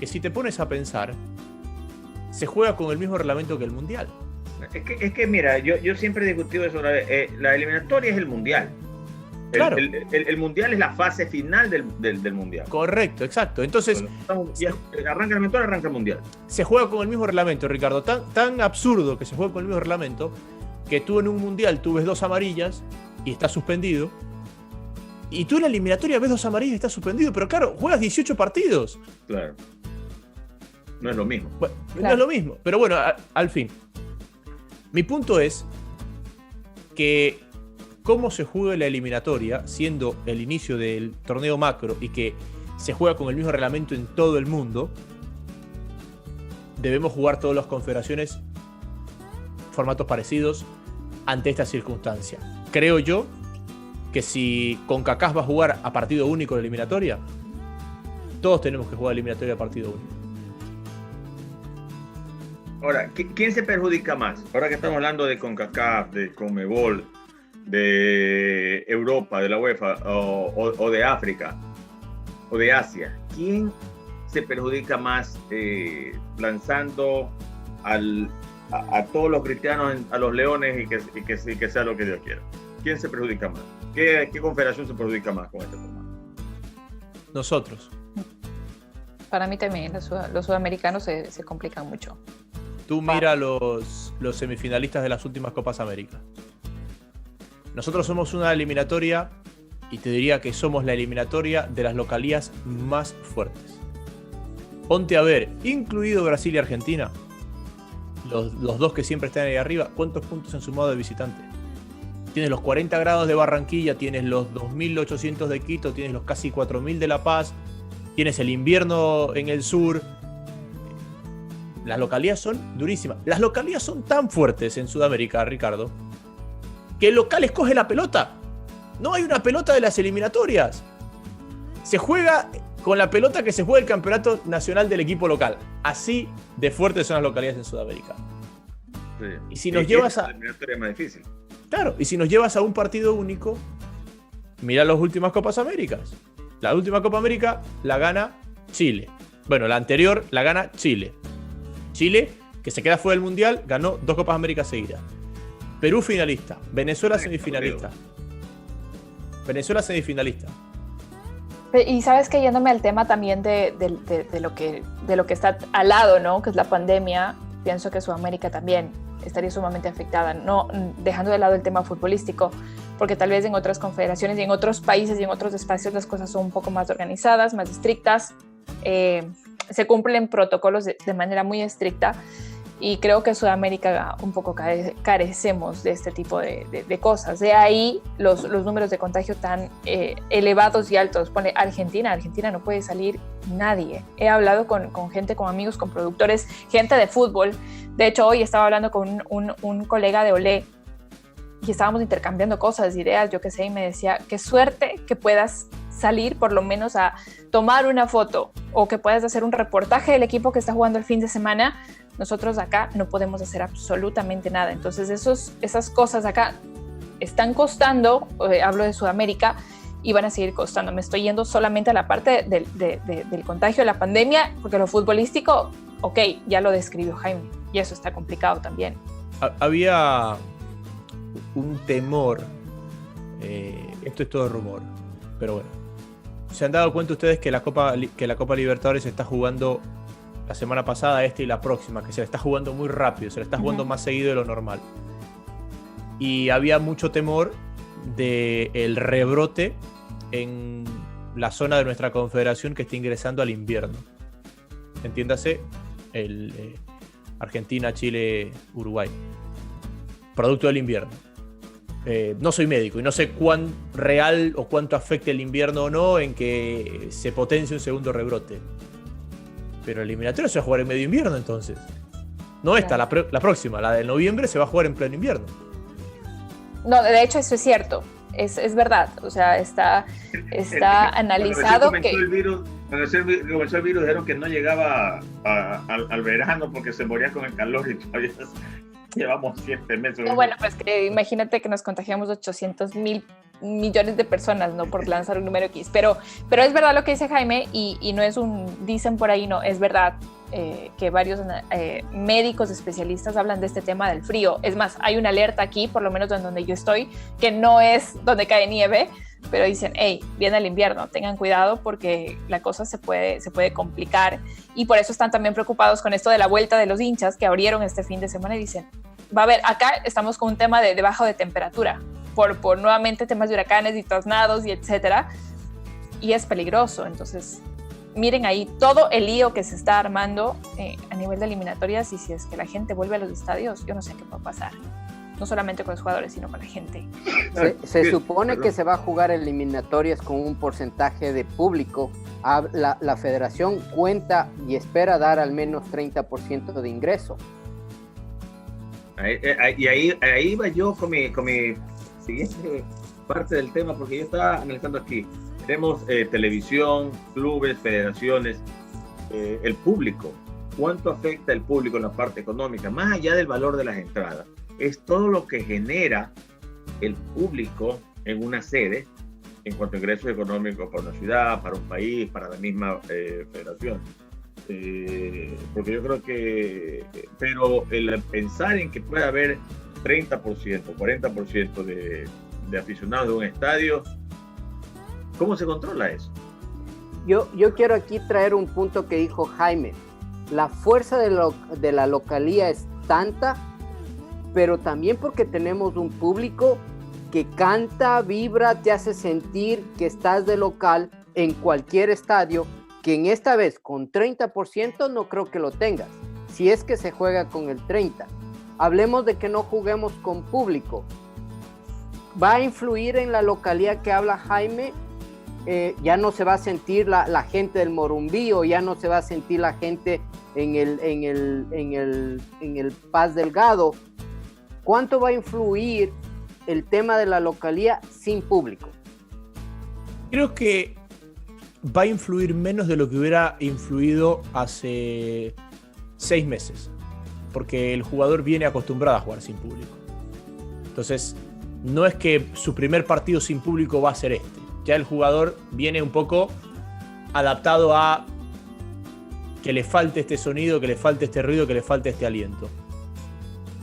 que si te pones a pensar, se juega con el mismo reglamento que el Mundial. Es que mira, yo siempre he discutido eso, la eliminatoria es el Mundial. Claro. El Mundial es la fase final del Mundial. Correcto, exacto. Entonces, arranca el eliminatoria, arranca el Mundial. Se juega con el mismo reglamento, Ricardo. Tan absurdo que se juega con el mismo reglamento, que tú en un Mundial tú ves 2 amarillas y estás suspendido. Y tú en la eliminatoria ves 2 amarillas y estás suspendido. Pero claro, juegas 18 partidos. Claro. No es lo mismo. Bueno, claro. No es lo mismo. Pero bueno, al fin. Mi punto es que cómo se juega la eliminatoria, siendo el inicio del torneo macro y que se juega con el mismo reglamento en todo el mundo, debemos jugar todas las confederaciones formatos parecidos ante esta circunstancia. Creo yo que si CONCACAF va a jugar a partido único la eliminatoria, todos tenemos que jugar eliminatoria a partido único. Ahora, ¿quién se perjudica más? Ahora que estamos hablando de CONCACAF, de CONMEBOL, de Europa, de la UEFA, o de África, o de Asia, ¿quién se perjudica más lanzando a todos los cristianos a los leones y que sea lo que Dios quiera? ¿Quién se perjudica más? ¿Qué confederación se perjudica más con este formato? Nosotros. Para mí también los sudamericanos se complican mucho. Tú mira los semifinalistas de las últimas Copas América. Nosotros somos una eliminatoria, y te diría que somos la eliminatoria de las localías más fuertes. Ponte a ver, incluido Brasil y Argentina, los 2 que siempre están ahí arriba, ¿cuántos puntos han sumado de visitante? Tienes los 40 grados de Barranquilla, tienes los 2.800 de Quito, tienes los casi 4.000 de La Paz, tienes el invierno en el sur. Las localías son durísimas. Las localías son tan fuertes en Sudamérica, Ricardo, que el local escoge la pelota. No hay una pelota de las eliminatorias. Se juega con la pelota que se juega el campeonato nacional del equipo local. Así de fuertes son las localidades en Sudamérica. Sí. Y si nos llevas a... La eliminatoria es más difícil. Claro, y si nos llevas a un partido único, mira las últimas Copas Américas. La última Copa América la gana Chile. Bueno, la anterior la gana Chile. Chile, que se queda fuera del Mundial, ganó 2 Copas Américas seguidas. Perú finalista, Venezuela semifinalista. Venezuela semifinalista. Y sabes que yéndome al tema también de lo que está al lado, ¿no? Que es la pandemia, pienso que Sudamérica también estaría sumamente afectada, no dejando de lado el tema futbolístico, porque tal vez en otras confederaciones y en otros países y en otros espacios las cosas son un poco más organizadas, más estrictas. se cumplen protocolos de manera muy estricta. Y creo que Sudamérica un poco carecemos de este tipo de cosas. De ahí los números de contagio tan elevados y altos. Pone Argentina no puede salir nadie. He hablado con gente, con amigos, con productores, gente de fútbol. De hecho, hoy estaba hablando con un colega de Olé y estábamos intercambiando cosas, ideas, yo qué sé, y me decía, qué suerte que puedas salir por lo menos a tomar una foto o que puedas hacer un reportaje del equipo que está jugando el fin de semana. Nosotros acá no podemos hacer absolutamente nada. Entonces esas cosas acá están costando, hablo de Sudamérica, y van a seguir costando. Me estoy yendo solamente a la parte del contagio de la pandemia, porque lo futbolístico, ok, ya lo describió Jaime, y eso está complicado también. Había un temor, esto es todo rumor, pero bueno, ¿se han dado cuenta ustedes que la Copa Libertadores se está jugando la semana pasada, y la próxima, que se le está jugando muy rápido, se le está jugando más seguido de lo normal? Y había mucho temor del rebrote en la zona de nuestra confederación que está ingresando al invierno. Entiéndase, Argentina, Chile, Uruguay. Producto del invierno. No soy médico y no sé cuán real o cuánto afecte el invierno o no en que se potencie un segundo rebrote. Pero el eliminatorio se va a jugar en medio invierno entonces. No esta, la próxima, la de noviembre, se va a jugar en pleno invierno. No, de hecho eso es cierto, es verdad. O sea, está analizado que... Cuando comenzó el virus dijeron que no llegaba al verano porque se moría con el calor y todavía llevamos 7 meses. No, bueno, pues que imagínate que nos contagiamos 800,000 millones de personas, ¿no? Por lanzar un número X. Pero es verdad lo que dice Jaime y no es dicen por ahí, no, es verdad que varios médicos especialistas hablan de este tema del frío. Es más, hay una alerta aquí, por lo menos en donde yo estoy, que no es donde cae nieve, pero dicen, hey, viene el invierno, tengan cuidado porque la cosa se puede complicar, y por eso están también preocupados con esto de la vuelta de los hinchas que abrieron este fin de semana y dicen, va a haber, acá estamos con un tema de baja de temperatura, por nuevamente temas de huracanes y tornados y etcétera, y es peligroso. Entonces, miren ahí todo el lío que se está armando a nivel de eliminatorias, y si es que la gente vuelve a los estadios, yo no sé qué va a pasar. No solamente con los jugadores, sino con la gente. Se supone que se va a jugar eliminatorias con un porcentaje de público. La federación cuenta y espera dar al menos 30% de ingreso. Y ahí va yo con mi siguiente parte del tema, porque yo estaba analizando aquí. Tenemos televisión, clubes, federaciones, el público. ¿Cuánto afecta el público en la parte económica? Más allá del valor de las entradas. Es todo lo que genera el público en una sede en cuanto a ingresos económicos para una ciudad, para un país, para la misma federación. Porque yo creo que, pero el pensar en que puede haber 30%, 40% de aficionados de un estadio, ¿cómo se controla eso? Yo quiero aquí traer un punto que dijo Jaime. La fuerza de la localía es tanta, pero también porque tenemos un público que canta, vibra, te hace sentir que estás de local en cualquier estadio, que en esta vez con 30% no creo que lo tengas, si es que se juega con el 30%. Hablemos de que no juguemos con público. ¿Va a influir en la localidad que habla Jaime? Ya no se va a sentir la gente del Morumbí, o ya no se va a sentir la gente en el Paz Delgado. ¿Cuánto va a influir el tema de la localía sin público? Creo que va a influir menos de lo que hubiera influido hace 6 meses, porque el jugador viene acostumbrado a jugar sin público. Entonces, no es que su primer partido sin público va a ser este. Ya el jugador viene un poco adaptado a que le falte este sonido, que le falte este ruido, que le falte este aliento.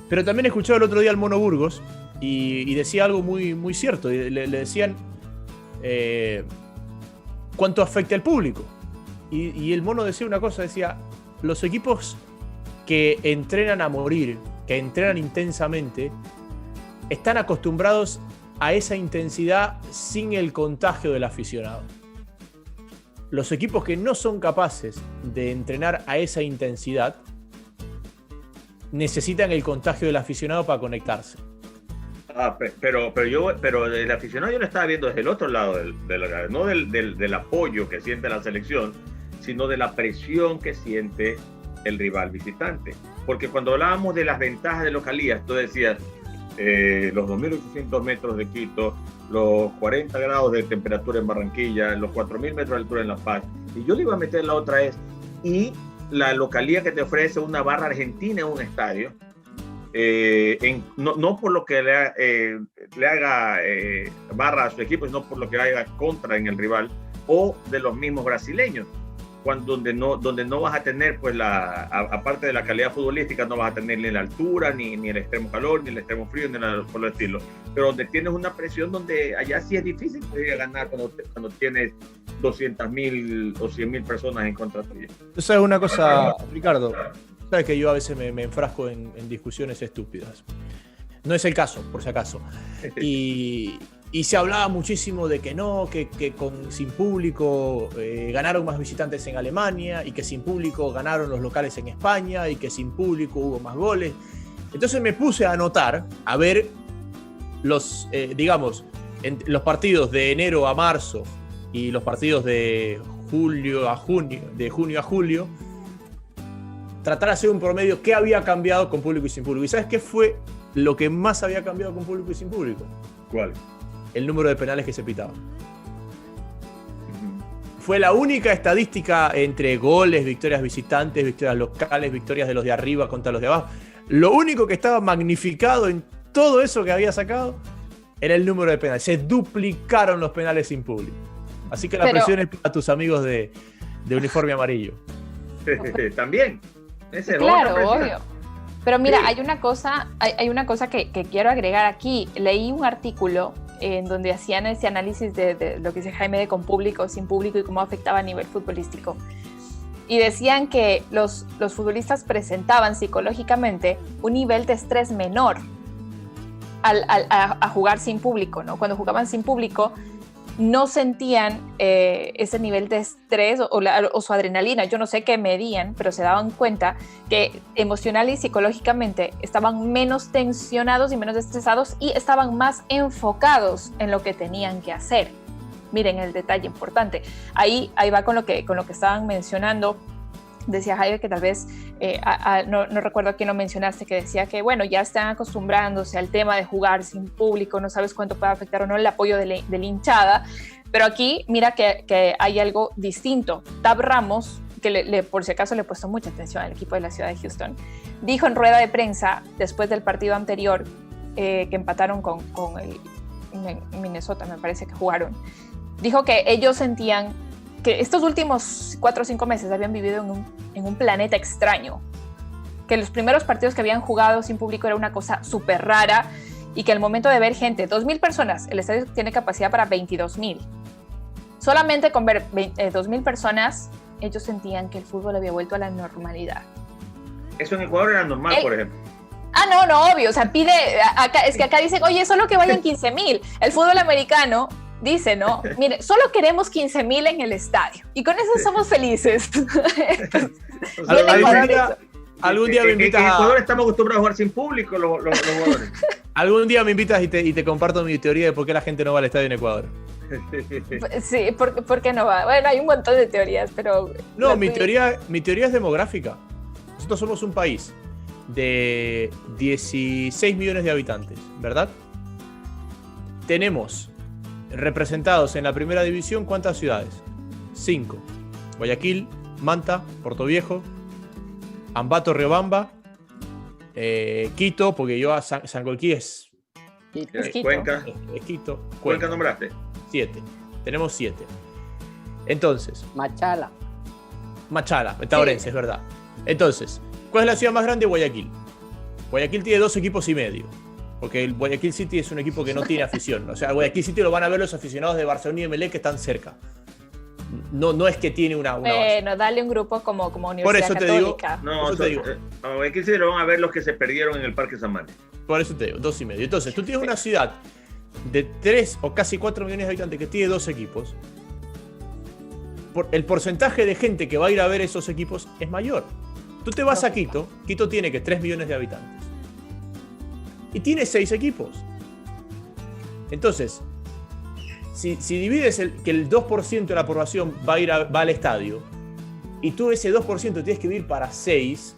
Pero también escuchaba el otro día al Mono Burgos y decía algo muy, muy cierto. Le decían cuánto afecta al público. Y el Mono decía una cosa, decía, los equipos que entrenan a morir, que entrenan intensamente, están acostumbrados a esa intensidad sin el contagio del aficionado. los equipos que no son capaces de entrenar a esa intensidad necesitan el contagio del aficionado para conectarse. Pero el aficionado yo lo estaba viendo desde el otro lado, no del apoyo que siente la selección, sino de la presión que siente el rival visitante. Porque cuando hablábamos de las ventajas de localías, tú decías los 2.800 metros de Quito, los 40 grados de temperatura en Barranquilla, los 4.000 metros de altura en La Paz. Y yo le iba a meter la otra y la localía que te ofrece una barra argentina en un estadio, no por lo que le haga barra a su equipo, sino por lo que haga contra en el rival, o de los mismos brasileños, donde no vas a tener, pues, aparte de la calidad futbolística, no vas a tener ni la altura, ni el extremo calor, ni el extremo frío, ni nada por el estilo, pero donde tienes una presión donde allá sí es difícil poder ganar cuando tienes 200.000 o 100.000 personas en contra tuya. Tú sabes una cosa, Ricardo, sabes que yo a veces me enfrasco en discusiones estúpidas. No es el caso, por si acaso. Y se hablaba muchísimo de que no, que sin público ganaron más visitantes en Alemania, y que sin público ganaron los locales en España, y que sin público hubo más goles. Entonces me puse a anotar, a ver los partidos de enero a marzo y los partidos de junio a julio, tratar de hacer un promedio, qué había cambiado con público y sin público. ¿Y sabes qué fue lo que más había cambiado con público y sin público? ¿Cuál? El número de penales que se pitaban. Fue la única estadística entre goles, victorias visitantes, victorias locales, victorias de los de arriba contra los de abajo. Lo único que estaba magnificado en todo eso que había sacado era el número de penales. Se duplicaron los penales sin público. Así que la presión es para tus amigos de uniforme amarillo. También. Claro, obvio. Pero mira, sí. hay una cosa que quiero agregar aquí. Leí un artículo en donde hacían ese análisis de lo que dice Jaime de con público, sin público y cómo afectaba a nivel futbolístico. Y decían que los futbolistas presentaban psicológicamente un nivel de estrés menor a jugar sin público, ¿no? Cuando jugaban sin público no sentían ese nivel de estrés o su adrenalina, yo no sé qué medían, pero se daban cuenta que emocional y psicológicamente estaban menos tensionados y menos estresados y estaban más enfocados en lo que tenían que hacer. Miren el detalle importante. Ahí va con lo que estaban mencionando. Decía Jaime que tal vez, no recuerdo a quién lo mencionaste, que decía que bueno, ya están acostumbrándose al tema de jugar sin público, no sabes cuánto puede afectar o no el apoyo de la hinchada, pero aquí mira que hay algo distinto. Tab Ramos, que por si acaso le he puesto mucha atención al equipo de la ciudad de Houston, dijo en rueda de prensa después del partido anterior que empataron con el Minnesota, me parece que jugaron, dijo que ellos sentían que estos últimos 4 o 5 meses habían vivido en un planeta extraño, que los primeros partidos que habían jugado sin público era una cosa súper rara y que al momento de ver gente, 2.000 personas, el estadio tiene capacidad para 22.000. Solamente con ver 2.000 personas, ellos sentían que el fútbol había vuelto a la normalidad. Eso en Ecuador era normal, por ejemplo. No, obvio, o sea, es que acá dicen, oye, solo que vayan 15.000. El fútbol americano dice, ¿no? Mire, solo queremos 15.000 en el estadio. Y con eso somos felices. Algún día me invitas en Ecuador estamos acostumbrados a jugar sin público los jugadores. Algún día me invitas y te comparto mi teoría de por qué la gente no va al estadio en Ecuador. Sí, ¿por qué no va? Bueno, hay un montón de teorías, pero... No, mi teoría es demográfica. Nosotros somos un país de 16 millones de habitantes, ¿verdad? Tenemos representados en la primera división, ¿cuántas ciudades? 5. Guayaquil, Manta, Portoviejo, Ambato, Riobamba, Quito, porque yo a Sangolquí es Quito. Cuenca. Es Quito. Cuenca nombraste. 7. Tenemos 7. Entonces. Machala, Taorense, sí. Es verdad. Entonces, ¿cuál es la ciudad más grande? Guayaquil. Guayaquil tiene 2 equipos y medio. Porque el Guayaquil City es un equipo que no tiene afición. O sea, Guayaquil City lo van a ver los aficionados de Barcelona y Emelec que están cerca. No es que tiene una base. Dale un grupo como Universidad Católica. A Guayaquil City lo van a ver los que se perdieron en el Parque San Martín. Por eso te digo, 2 y medio. Entonces, tú tienes una ciudad de 3 o casi 4 millones de habitantes que tiene 2 equipos. el porcentaje de gente que va a ir a ver esos equipos es mayor. Tú te vas a Quito, Quito tiene que 3 millones de habitantes. Y tiene 6 equipos. Entonces, si divides que el 2% de la población va al estadio, y tú ese 2% tienes que dividir para 6,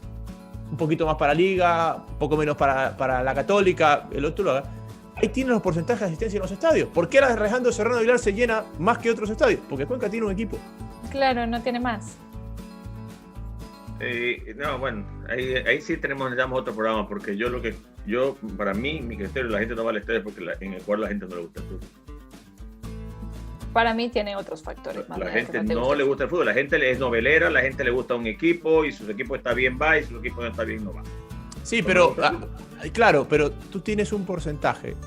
un poquito más para Liga, un poco menos para la Católica, el otro lo haga, ahí tienes los porcentajes de asistencia en los estadios. ¿Por qué la de Alejandro Serrano Aguilar se llena más que otros estadios? Porque Cuenca tiene un equipo. Claro, no tiene más. No, bueno, ahí sí necesitamos otro programa, porque para mí, mi criterio, la gente no va al estadio porque en Ecuador la gente no le gusta el fútbol. Para mí tiene otros factores. La gente no le gusta el fútbol, la gente es novelera, la gente le gusta un equipo, y si su equipo está bien va, y si su equipo no está bien no va. Sí, pero claro, pero tú tienes un porcentaje.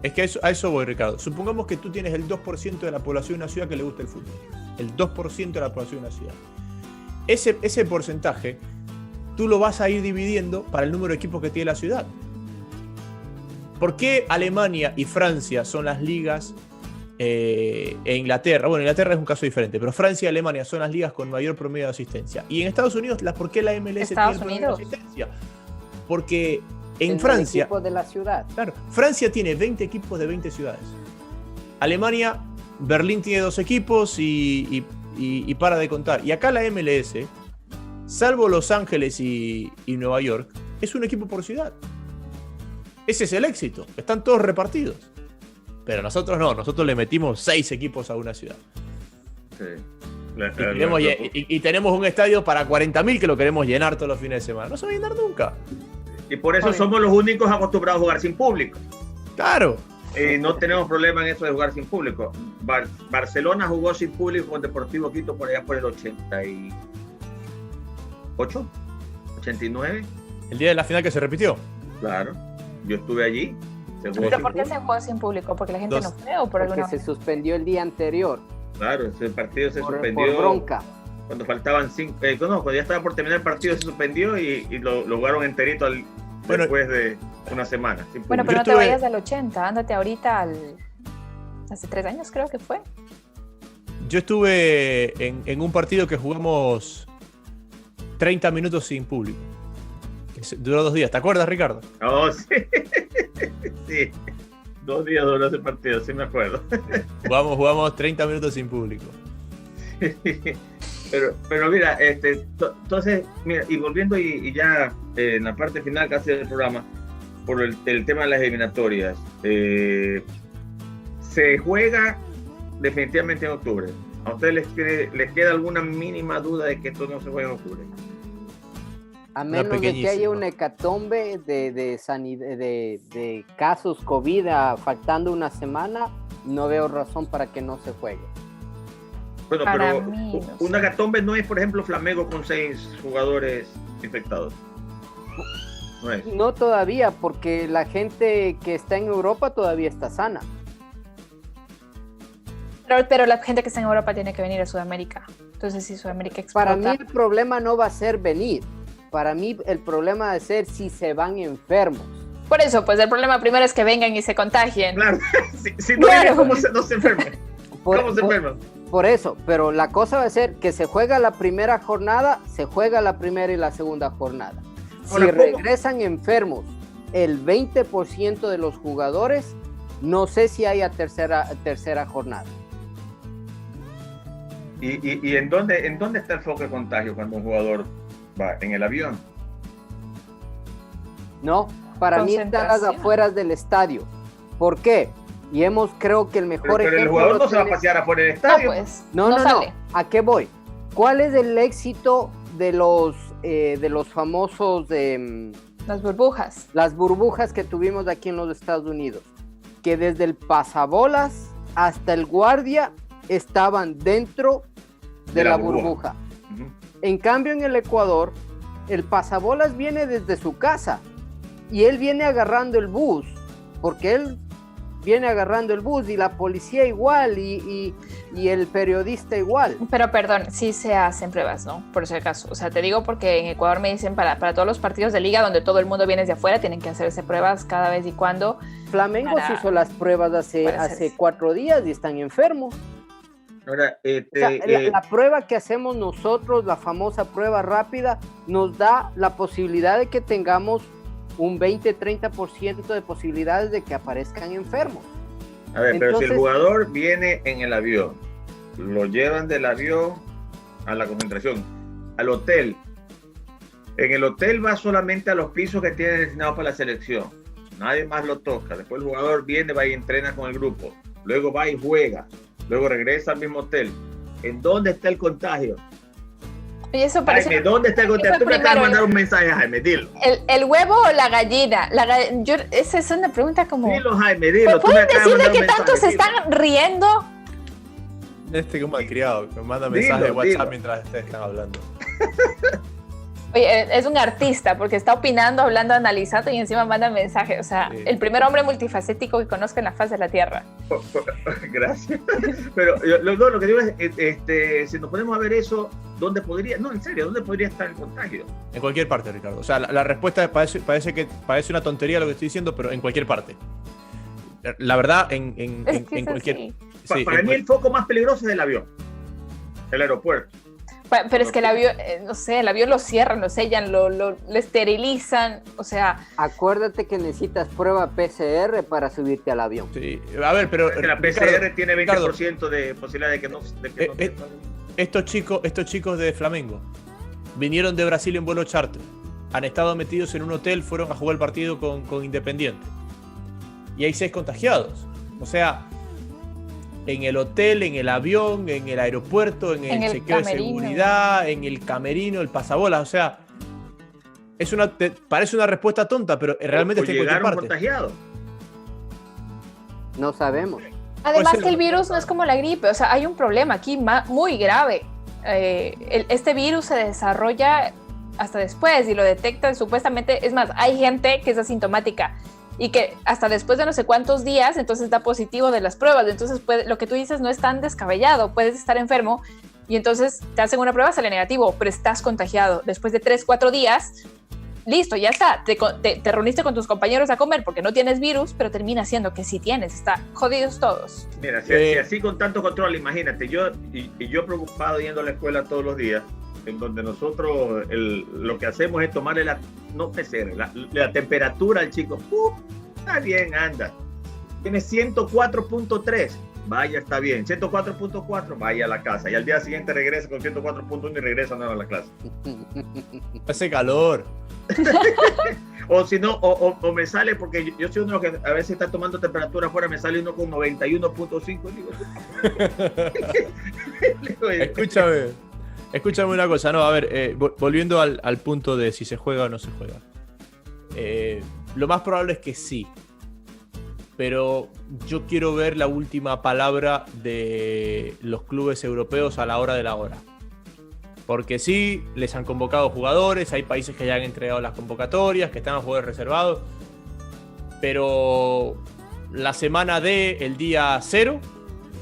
Es que a eso voy, Ricardo. Supongamos que tú tienes el 2% de la población de una ciudad que le gusta el fútbol. El 2% de la población de una ciudad. Ese porcentaje tú lo vas a ir dividiendo para el número de equipos que tiene la ciudad. ¿Por qué Alemania y Francia son las ligas e Inglaterra? Bueno, Inglaterra es un caso diferente, pero Francia y Alemania son las ligas con mayor promedio de asistencia. Y en Estados Unidos, ¿por qué la MLS tiene promedio de asistencia? Porque en Francia... equipo de la ciudad. Claro, Francia tiene 20 equipos de 20 ciudades. Alemania, Berlín tiene 2 equipos y para de contar. Y acá la MLS, salvo Los Ángeles y Nueva York, es un equipo por ciudad. Ese es el éxito. Están todos repartidos. Pero nosotros no. Nosotros le metimos 6 equipos a una ciudad. Sí. Y tenemos un estadio para 40.000 que lo queremos llenar todos los fines de semana. No se va a llenar nunca. Y por eso somos los únicos acostumbrados a jugar sin público. Claro. No tenemos problema en eso de jugar sin público. Barcelona jugó sin público con Deportivo Quito por allá por el 88, 89. El día de la final que se repitió. Claro, yo estuve allí. ¿Pero por qué se jugó sin público? ¿Porque la gente no fue o por alguna Porque se suspendió el día anterior. Claro, ese partido se suspendió. Por bronca. Cuando faltaban 5. Cuando ya estaba por terminar el partido se suspendió y lo jugaron enterito después de una semana. Bueno, pero no te vayas al 80, ándate ahorita hace 3 años creo que fue. Yo estuve en un partido que jugamos 30 minutos sin público. Duró 2 días. ¿Te acuerdas, Ricardo? Oh, sí. Sí. 2 días duró ese partido, sí me acuerdo. Jugamos 30 minutos sin público. Pero mira, entonces, mira, y volviendo y ya en la parte final casi del programa, por el tema de las eliminatorias, se juega definitivamente en octubre. ¿A ustedes les queda alguna mínima duda de que esto no se juega en octubre? A menos de que haya una hecatombe de casos COVID faltando una semana, no veo razón para que no se juegue. Bueno, pero una hecatombe no es, por ejemplo, Flamengo con 6 jugadores infectados. No es. No todavía, porque la gente que está en Europa todavía está sana. Pero la gente que está en Europa tiene que venir a Sudamérica. Entonces, si Sudamérica explota... Para mí el problema no va a ser venir. Para mí el problema va a ser si se van enfermos. Por eso, pues el problema primero es que vengan y se contagien. Claro, si no vienen, ¿cómo no se enferman? ¿Cómo se enferman? Por eso, pero la cosa va a ser que se juega la primera jornada, se juega la primera y la segunda jornada. Ahora, si regresan enfermos el 20% de los jugadores, no sé si haya tercera jornada. ¿Y en dónde está el foco de contagio cuando un jugador va? ¿En el avión? No, para mí está a las afueras del estadio. ¿Por qué? Y creo que el mejor ejemplo... Pero el jugador no se va a pasear afuera del estadio. No, pues, no. ¿A qué voy? ¿Cuál es el éxito de los famosos... las burbujas. Las burbujas que tuvimos aquí en los Estados Unidos? Que desde el pasabolas hasta el guardia estaban dentro de la burbuja. Uh-huh. En cambio, en el Ecuador, el pasabolas viene desde su casa y él viene agarrando el bus, porque él viene agarrando el bus y la policía igual y el periodista igual. Pero perdón, sí se hacen pruebas, ¿no? Por ese caso. O sea, te digo porque en Ecuador me dicen para todos los partidos de liga donde todo el mundo viene de afuera, tienen que hacerse pruebas cada vez y cuando. Flamengo se hizo las pruebas hace 4 días y están enfermos. Ahora, O sea, la prueba que hacemos nosotros, la famosa prueba rápida, nos da la posibilidad de que tengamos un 20-30% de posibilidades de que aparezcan enfermos. a ver, pero si Entonces, el jugador viene en el avión, lo llevan del avión a la concentración, al hotel. En el hotel va solamente a los pisos que tienen destinados para la selección. Nadie más lo toca. Después el jugador viene, va y entrena con el grupo. Luego va y juega. Luego regresa al mismo hotel. ¿En dónde está el contagio? Y eso parece... Jaime, ¿dónde está el contagio? Tú me acabas de mandar un mensaje, Jaime, dilo. ¿El huevo o la gallina? Esa es una pregunta como... Dilo, Jaime, dilo. Tú me ¿Pueden acabas de decir de mandar qué un tanto mensaje, se dilo. están riendo? Que un malcriado, me manda mensajes de WhatsApp mientras ustedes están hablando. Oye, es un artista porque está opinando, hablando, analizando y encima manda mensajes. O sea, Sí. el primer hombre multifacético que conozca en la faz de la Tierra. Gracias. Pero lo que digo es, si nos ponemos a ver eso, ¿dónde podría? No, en serio, ¿dónde podría estar el contagio? En cualquier parte, Ricardo. O sea, la respuesta parece una tontería lo que estoy diciendo, pero en cualquier parte. La verdad, en cualquier... así. Sí, Para mí el foco más peligroso es el avión, el aeropuerto. Pero es que el avión, no sé, el avión lo cierran, lo sellan, lo esterilizan, o sea... acuérdate que necesitas prueba PCR para subirte al avión. Sí. A ver, pero... Es que la PCR tiene 20% de posibilidad de que no estos chicos de Flamengo vinieron de Brasil en vuelo charter, han estado metidos en un hotel, fueron a jugar el partido con Independiente y hay 6 contagiados. O sea, en el hotel, en el avión, en el aeropuerto, en el chequeo de seguridad, en el camerino, el pasabolas, o sea, parece una respuesta tonta, pero realmente está en cualquier parte. Contagiados. No sabemos. Además que el virus no es como la gripe, o sea, hay un problema aquí muy grave. Este virus se desarrolla hasta después y lo detectan supuestamente, es más, hay gente que es asintomática y que hasta después de no sé cuántos días entonces da positivo de las pruebas, entonces lo que tú dices no es tan descabellado, puedes estar enfermo y entonces te hacen una prueba, sale negativo, pero estás contagiado. Después de 3-4 días, listo, ya está, te reuniste con tus compañeros a comer porque no tienes virus, pero termina siendo que sí tienes, está jodidos todos. Mira, si así con tanto control, imagínate, yo preocupado yendo a la escuela todos los días, en donde nosotros lo que hacemos es tomarle la temperatura al chico. Está bien, anda. Tiene 104.3. Vaya, está bien. 104.4, vaya a la casa. Y al día siguiente regresa con 104.1 y regresa a la clase. Hace calor. O si no, o me sale, porque yo soy uno que a veces está tomando temperatura afuera, me sale uno con 91.5. Escúchame una cosa, no, a ver, volviendo al punto de si se juega o no se juega. Lo más probable es que sí, pero yo quiero ver la última palabra de los clubes europeos a la hora de la hora. Porque sí, les han convocado jugadores, hay países que ya han entregado las convocatorias, que están a jugadores reservados, pero la semana el día 0,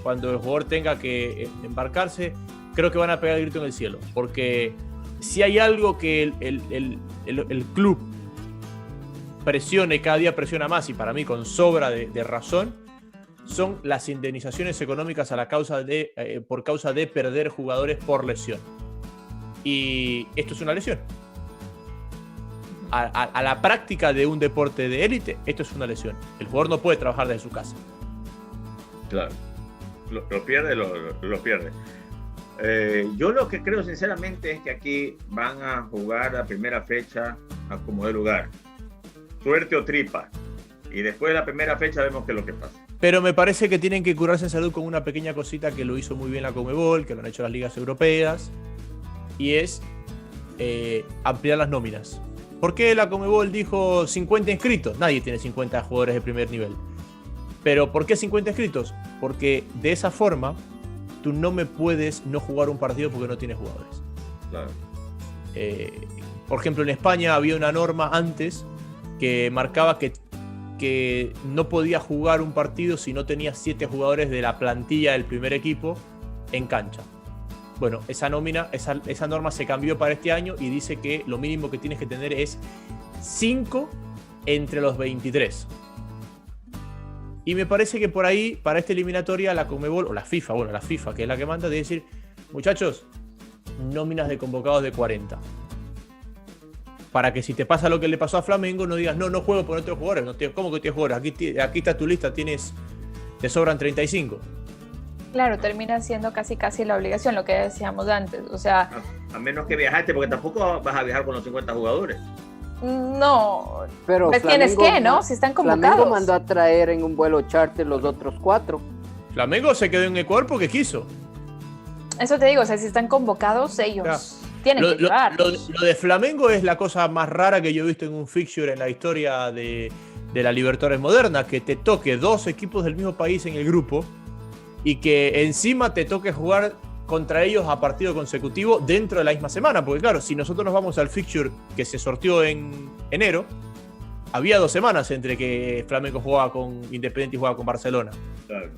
cuando el jugador tenga que embarcarse, creo que van a pegar el grito en el cielo, porque si hay algo que el club presiona y cada día presiona más, y para mí con sobra de razón, son las indemnizaciones económicas por causa de perder jugadores por lesión. Y esto es una lesión. A la práctica de un deporte de élite, esto es una lesión. El jugador no puede trabajar desde su casa. Claro. Lo pierde, lo pierde. Yo lo que creo sinceramente es que aquí van a jugar la primera fecha a como de lugar. Suerte o tripa. Y después de la primera fecha vemos qué es lo que pasa. Pero me parece que tienen que curarse en salud con una pequeña cosita que lo hizo muy bien la Conmebol, que lo han hecho las ligas europeas, y es ampliar las nóminas. ¿Por qué la Conmebol dijo 50 inscritos? Nadie tiene 50 jugadores de primer nivel. ¿Pero por qué 50 inscritos? Porque de esa forma tú no me puedes no jugar un partido porque no tienes jugadores. Claro. Por ejemplo, en España había una norma antes que marcaba que no podía jugar un partido si no tenía 7 jugadores de la plantilla del primer equipo en cancha. Bueno, esa norma se cambió para este año y dice que lo mínimo que tienes que tener es 5 entre los 23. Y me parece que por ahí, para esta eliminatoria, la Conmebol, o la FIFA, bueno, la FIFA, que es la que manda, debe decir, muchachos, nóminas de convocados de 40. Para que si te pasa lo que le pasó a Flamengo, no digas, no juego por otros jugadores. No, ¿cómo que tienes jugadores? Aquí está tu lista, te sobran 35. Claro, termina siendo casi la obligación, lo que decíamos antes. O sea, A menos que viajaste, porque tampoco vas a viajar con los 50 jugadores. no. Pero Pues tienes que, ¿no? Si están convocados. Flamengo mandó a traer en un vuelo charter los otros 4. Flamengo se quedó en Ecuador porque quiso. Eso te digo, o sea, si están convocados, ellos Claro. tienen que llevar. Lo de Flamengo es la cosa más rara que yo he visto en un fixture en la historia de la Libertadores moderna, que te toque 2 equipos del mismo país en el grupo y que encima te toque jugar contra ellos a partido consecutivo dentro de la misma semana. Porque claro, si nosotros nos vamos al fixture que se sorteó en enero, había 2 semanas entre que Flamengo jugaba con Independiente y jugaba con Barcelona. Claro.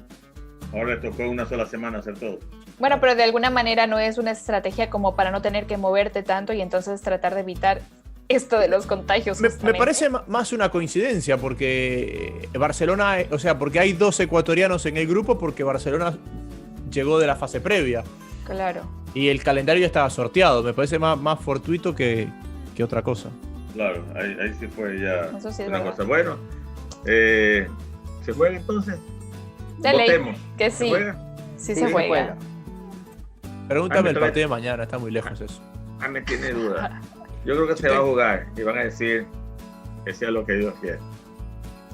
Ahora le tocó una sola semana hacer todo. Bueno, pero de alguna manera no es una estrategia como para no tener que moverte tanto y entonces tratar de evitar esto de los contagios. Me parece más una coincidencia porque Barcelona, o sea, porque hay 2 ecuatorianos en el grupo porque Barcelona llegó de la fase previa. Claro. Y el calendario ya estaba sorteado. Me parece más fortuito que otra cosa. Claro, ahí sí fue ya Eso sí es una verdad. cosa. Bueno, ¿se juega entonces? De ley, Votemos. que ¿Se sí, juega? sí Sí, se se juega. juega. Pregúntame el todavía- partido de mañana, está muy lejos eso. Me tiene duda. Yo creo que se va a jugar y van a decir que sea lo que Dios quiera.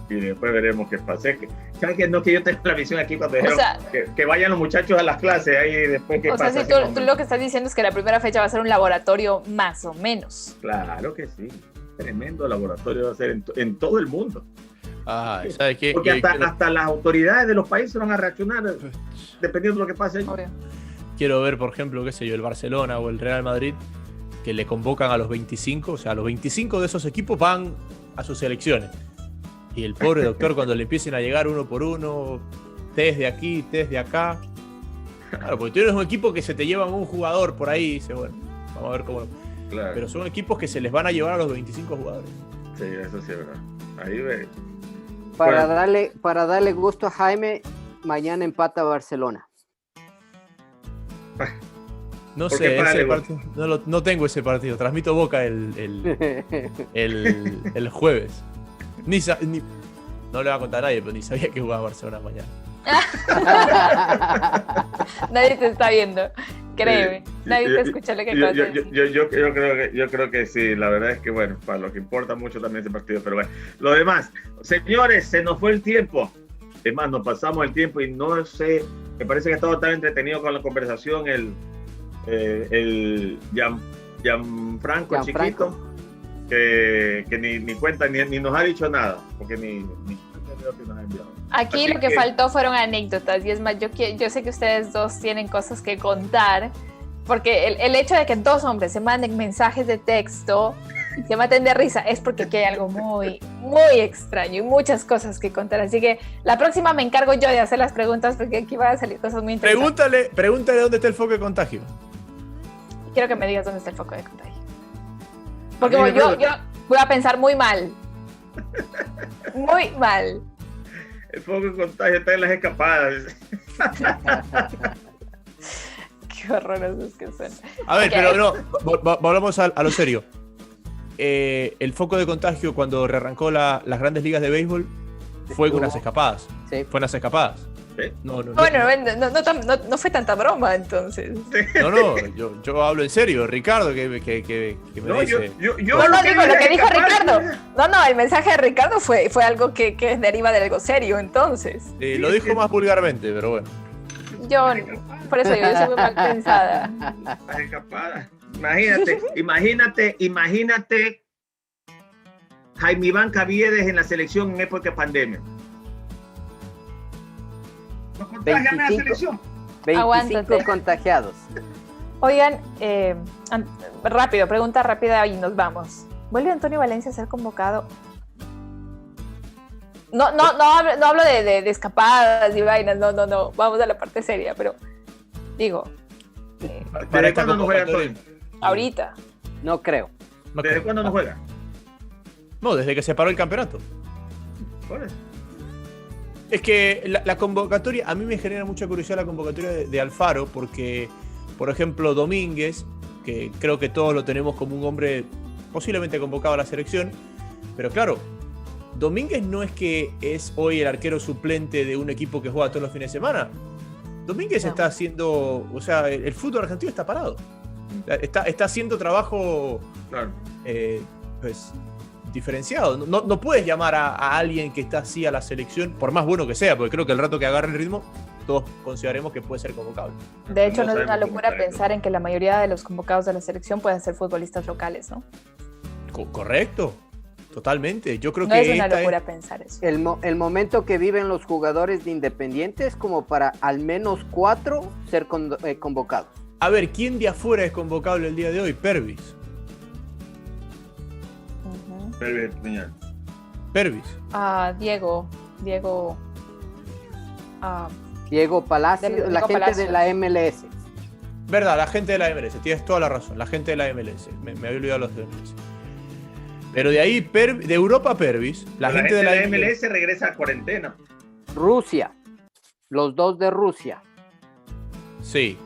Y después veremos qué pasa. ¿Sabes que no que yo tengo la visión aquí cuando dijeron sea, que vayan los muchachos a las clases ahí y después qué O sea, pasa? si tú lo que estás diciendo es que la primera fecha va a ser un laboratorio más o menos. Claro que sí. Tremendo laboratorio va a ser en todo el mundo. Ay, ¿sabes qué? Porque hasta las autoridades de los países van a reaccionar dependiendo de lo que pase. Obvio. Quiero ver, por ejemplo, qué sé yo, el Barcelona o el Real Madrid, que le convocan a los 25, o sea, los 25 de esos equipos van a sus selecciones. Y el pobre doctor, cuando le empiecen a llegar uno por uno, test de aquí, test de acá. Claro, porque tú eres un equipo que se te llevan un jugador por ahí y dices, bueno, vamos a ver cómo. Claro. Pero son equipos que se les van a llevar a los 25 jugadores. Sí, eso sí es verdad. Ahí ve. Para Bueno. darle gusto a Jaime, mañana empata Barcelona. No ¿Por sé, qué para ese el partido, no tengo ese partido. Transmito Boca el jueves. No le va a contar a nadie, pero ni sabía que jugaba Barcelona mañana. Nadie te está viendo, créeme. Nadie te Yo- escucha lo que Yo, acabas de yo, decir. yo creo que sí, la verdad es que bueno, para lo que importa mucho también ese partido, pero bueno, lo demás, señores, se nos fue el tiempo, es más, nos pasamos el tiempo y no sé, me parece que ha estado tan entretenido con la conversación el Gianfranco chiquito, que ni cuenta, ni nos ha dicho nada, porque ni creo que nos ha enviado. Aquí Así lo que que- faltó fueron anécdotas y es más, yo sé que ustedes dos tienen cosas que contar, porque el hecho de que 2 hombres se manden mensajes de texto y se maten de risa es porque aquí hay algo muy, muy extraño y muchas cosas que contar. Así que la próxima me encargo yo de hacer las preguntas porque aquí van a salir cosas muy interesantes. Pregúntale dónde está el foco de contagio. Quiero que me digas dónde está el foco de contagio. Porque A mí me yo pregunta. voy a pensar muy mal. Muy mal. El foco de contagio está en las escapadas. Qué horrorosos que son. A ver, Ok. pero no, volvamos a lo serio. El foco de contagio cuando rearrancó las grandes ligas de béisbol fue con unas escapadas. Sí. Fue unas escapadas. ¿Sí? No, Bueno, no fue tanta broma entonces. yo hablo en serio. Ricardo, que me No, dice. yo No, digo lo que dijo escapadas. Ricardo. No, el mensaje de Ricardo fue algo que deriva de algo serio, entonces. Lo dijo más vulgarmente, pero bueno. Yo, por eso yo soy muy mal pensada. Las escapadas. Imagínate Jaime Iván Caviedes en la selección en época de pandemia. ¿Nos contagian a la 25. selección? 25 Aguántate. contagiados. Oigan, rápido, pregunta rápida y nos vamos. ¿Vuelve Antonio Valencia a ser convocado? No hablo de escapadas y vainas, no. Vamos a la parte seria, pero digo, Para ¿Desde esta cuándo no juega convocatoria. Antonio? ahorita. No creo. No, ¿Desde cuándo no juega? no, desde que se paró el campeonato. Por eso. Es que la convocatoria, a mí me genera mucha curiosidad la convocatoria de Alfaro, porque, por ejemplo, Domínguez, que creo que todos lo tenemos como un hombre posiblemente convocado a la selección, pero claro, Domínguez no es que es hoy el arquero suplente de un equipo que juega todos los fines de semana. Domínguez está haciendo, o sea, el fútbol argentino está parado. Está haciendo trabajo, Claro. pues, diferenciado. No puedes llamar a alguien que está así a la selección, por más bueno que sea, porque creo que el rato que agarre el ritmo, todos consideraremos que puede ser convocable. De hecho, no es sabemos una cómo locura está esto. pensar en que la mayoría de los convocados de la selección pueden ser futbolistas locales, ¿no? Correcto, totalmente. Yo creo No que es una esta locura pensar eso. El momento que viven los jugadores de Independiente es como para al menos 4 ser convocados. A ver, ¿quién de afuera es convocable el día de hoy? Pervis. Ujú. Pervis. Diego. Diego Palacio, Diego la gente Palacios. de la MLS. Verdad, la gente de la MLS, tienes toda la razón, la gente de la MLS, me había olvidado los de MLS. Pero de ahí, de Europa Pervis, la gente de la MLS regresa a cuarentena. Rusia, los 2 de Rusia. Sí.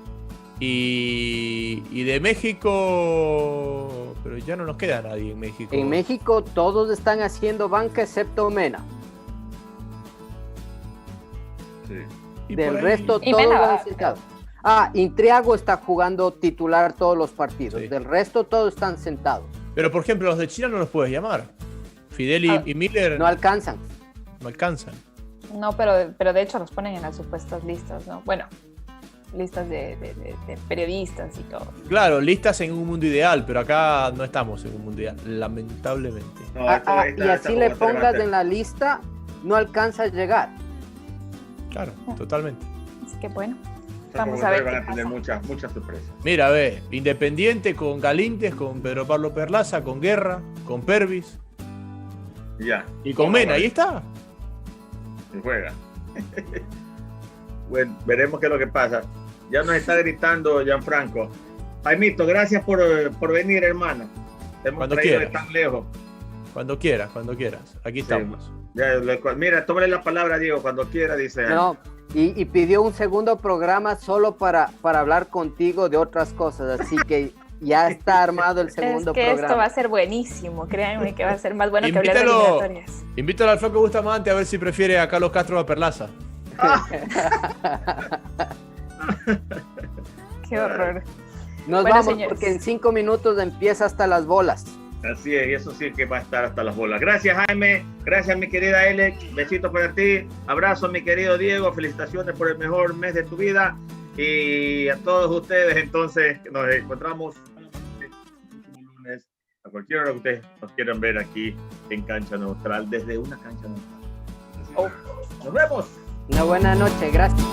Y de México, pero ya no nos queda nadie en México. En México todos están haciendo banca excepto Mena. Sí. Y por Del ahí- resto Y todos Mena van va, sentados. Intriago está jugando titular todos los partidos. Sí. Del resto todos están sentados. Pero por ejemplo, los de China no los puedes llamar. Fidel y Miller No alcanzan. no alcanzan. No, pero de hecho los ponen en las supuestas listas, ¿no? Bueno, listas de periodistas y todo. Claro, listas en un mundo ideal, pero acá no estamos en un mundo ideal, lamentablemente. No, Y así le pongas en la lista, no alcanza a llegar. Claro, totalmente. Así que bueno, Vamos vamos a ver van qué a tener pasa. muchas sorpresas. Mira, ve, Independiente con Galíndez, con Pedro Pablo Perlaza, con Guerra, con Pervis Ya. y con Mena, ahí está. Se juega. Bueno, veremos qué es lo que pasa. Ya nos está gritando Gianfranco. Jaimito, gracias por venir, hermano. Te hemos Cuando traído de quieras. tan lejos. Cuando quieras, aquí estamos. Mira, tómale la palabra, Diego, cuando quiera, dice. No, y pidió un segundo programa solo para hablar contigo de otras cosas. Así que ya está armado el segundo Es que programa. esto va a ser buenísimo, créanme que va a ser más bueno que hablar de Invítalo. eliminatorias. Invítalo al Flaco Bustamante a ver si prefiere a Carlos Castro o a Perlaza. Qué horror. Nos Bueno, vamos señores. porque en 5 minutos empieza hasta las bolas. Así es, y eso sí que va a estar hasta las bolas. Gracias, Jaime. Gracias, mi querida Ele. Besitos para ti. Abrazo, mi querido Diego. Felicitaciones por el mejor mes de tu vida. Y a todos ustedes, entonces, nos encontramos el lunes a cualquier hora que ustedes nos quieran ver aquí en Cancha Neutral, desde una cancha neutral. Así que, Nos vemos. Una buena noche, gracias.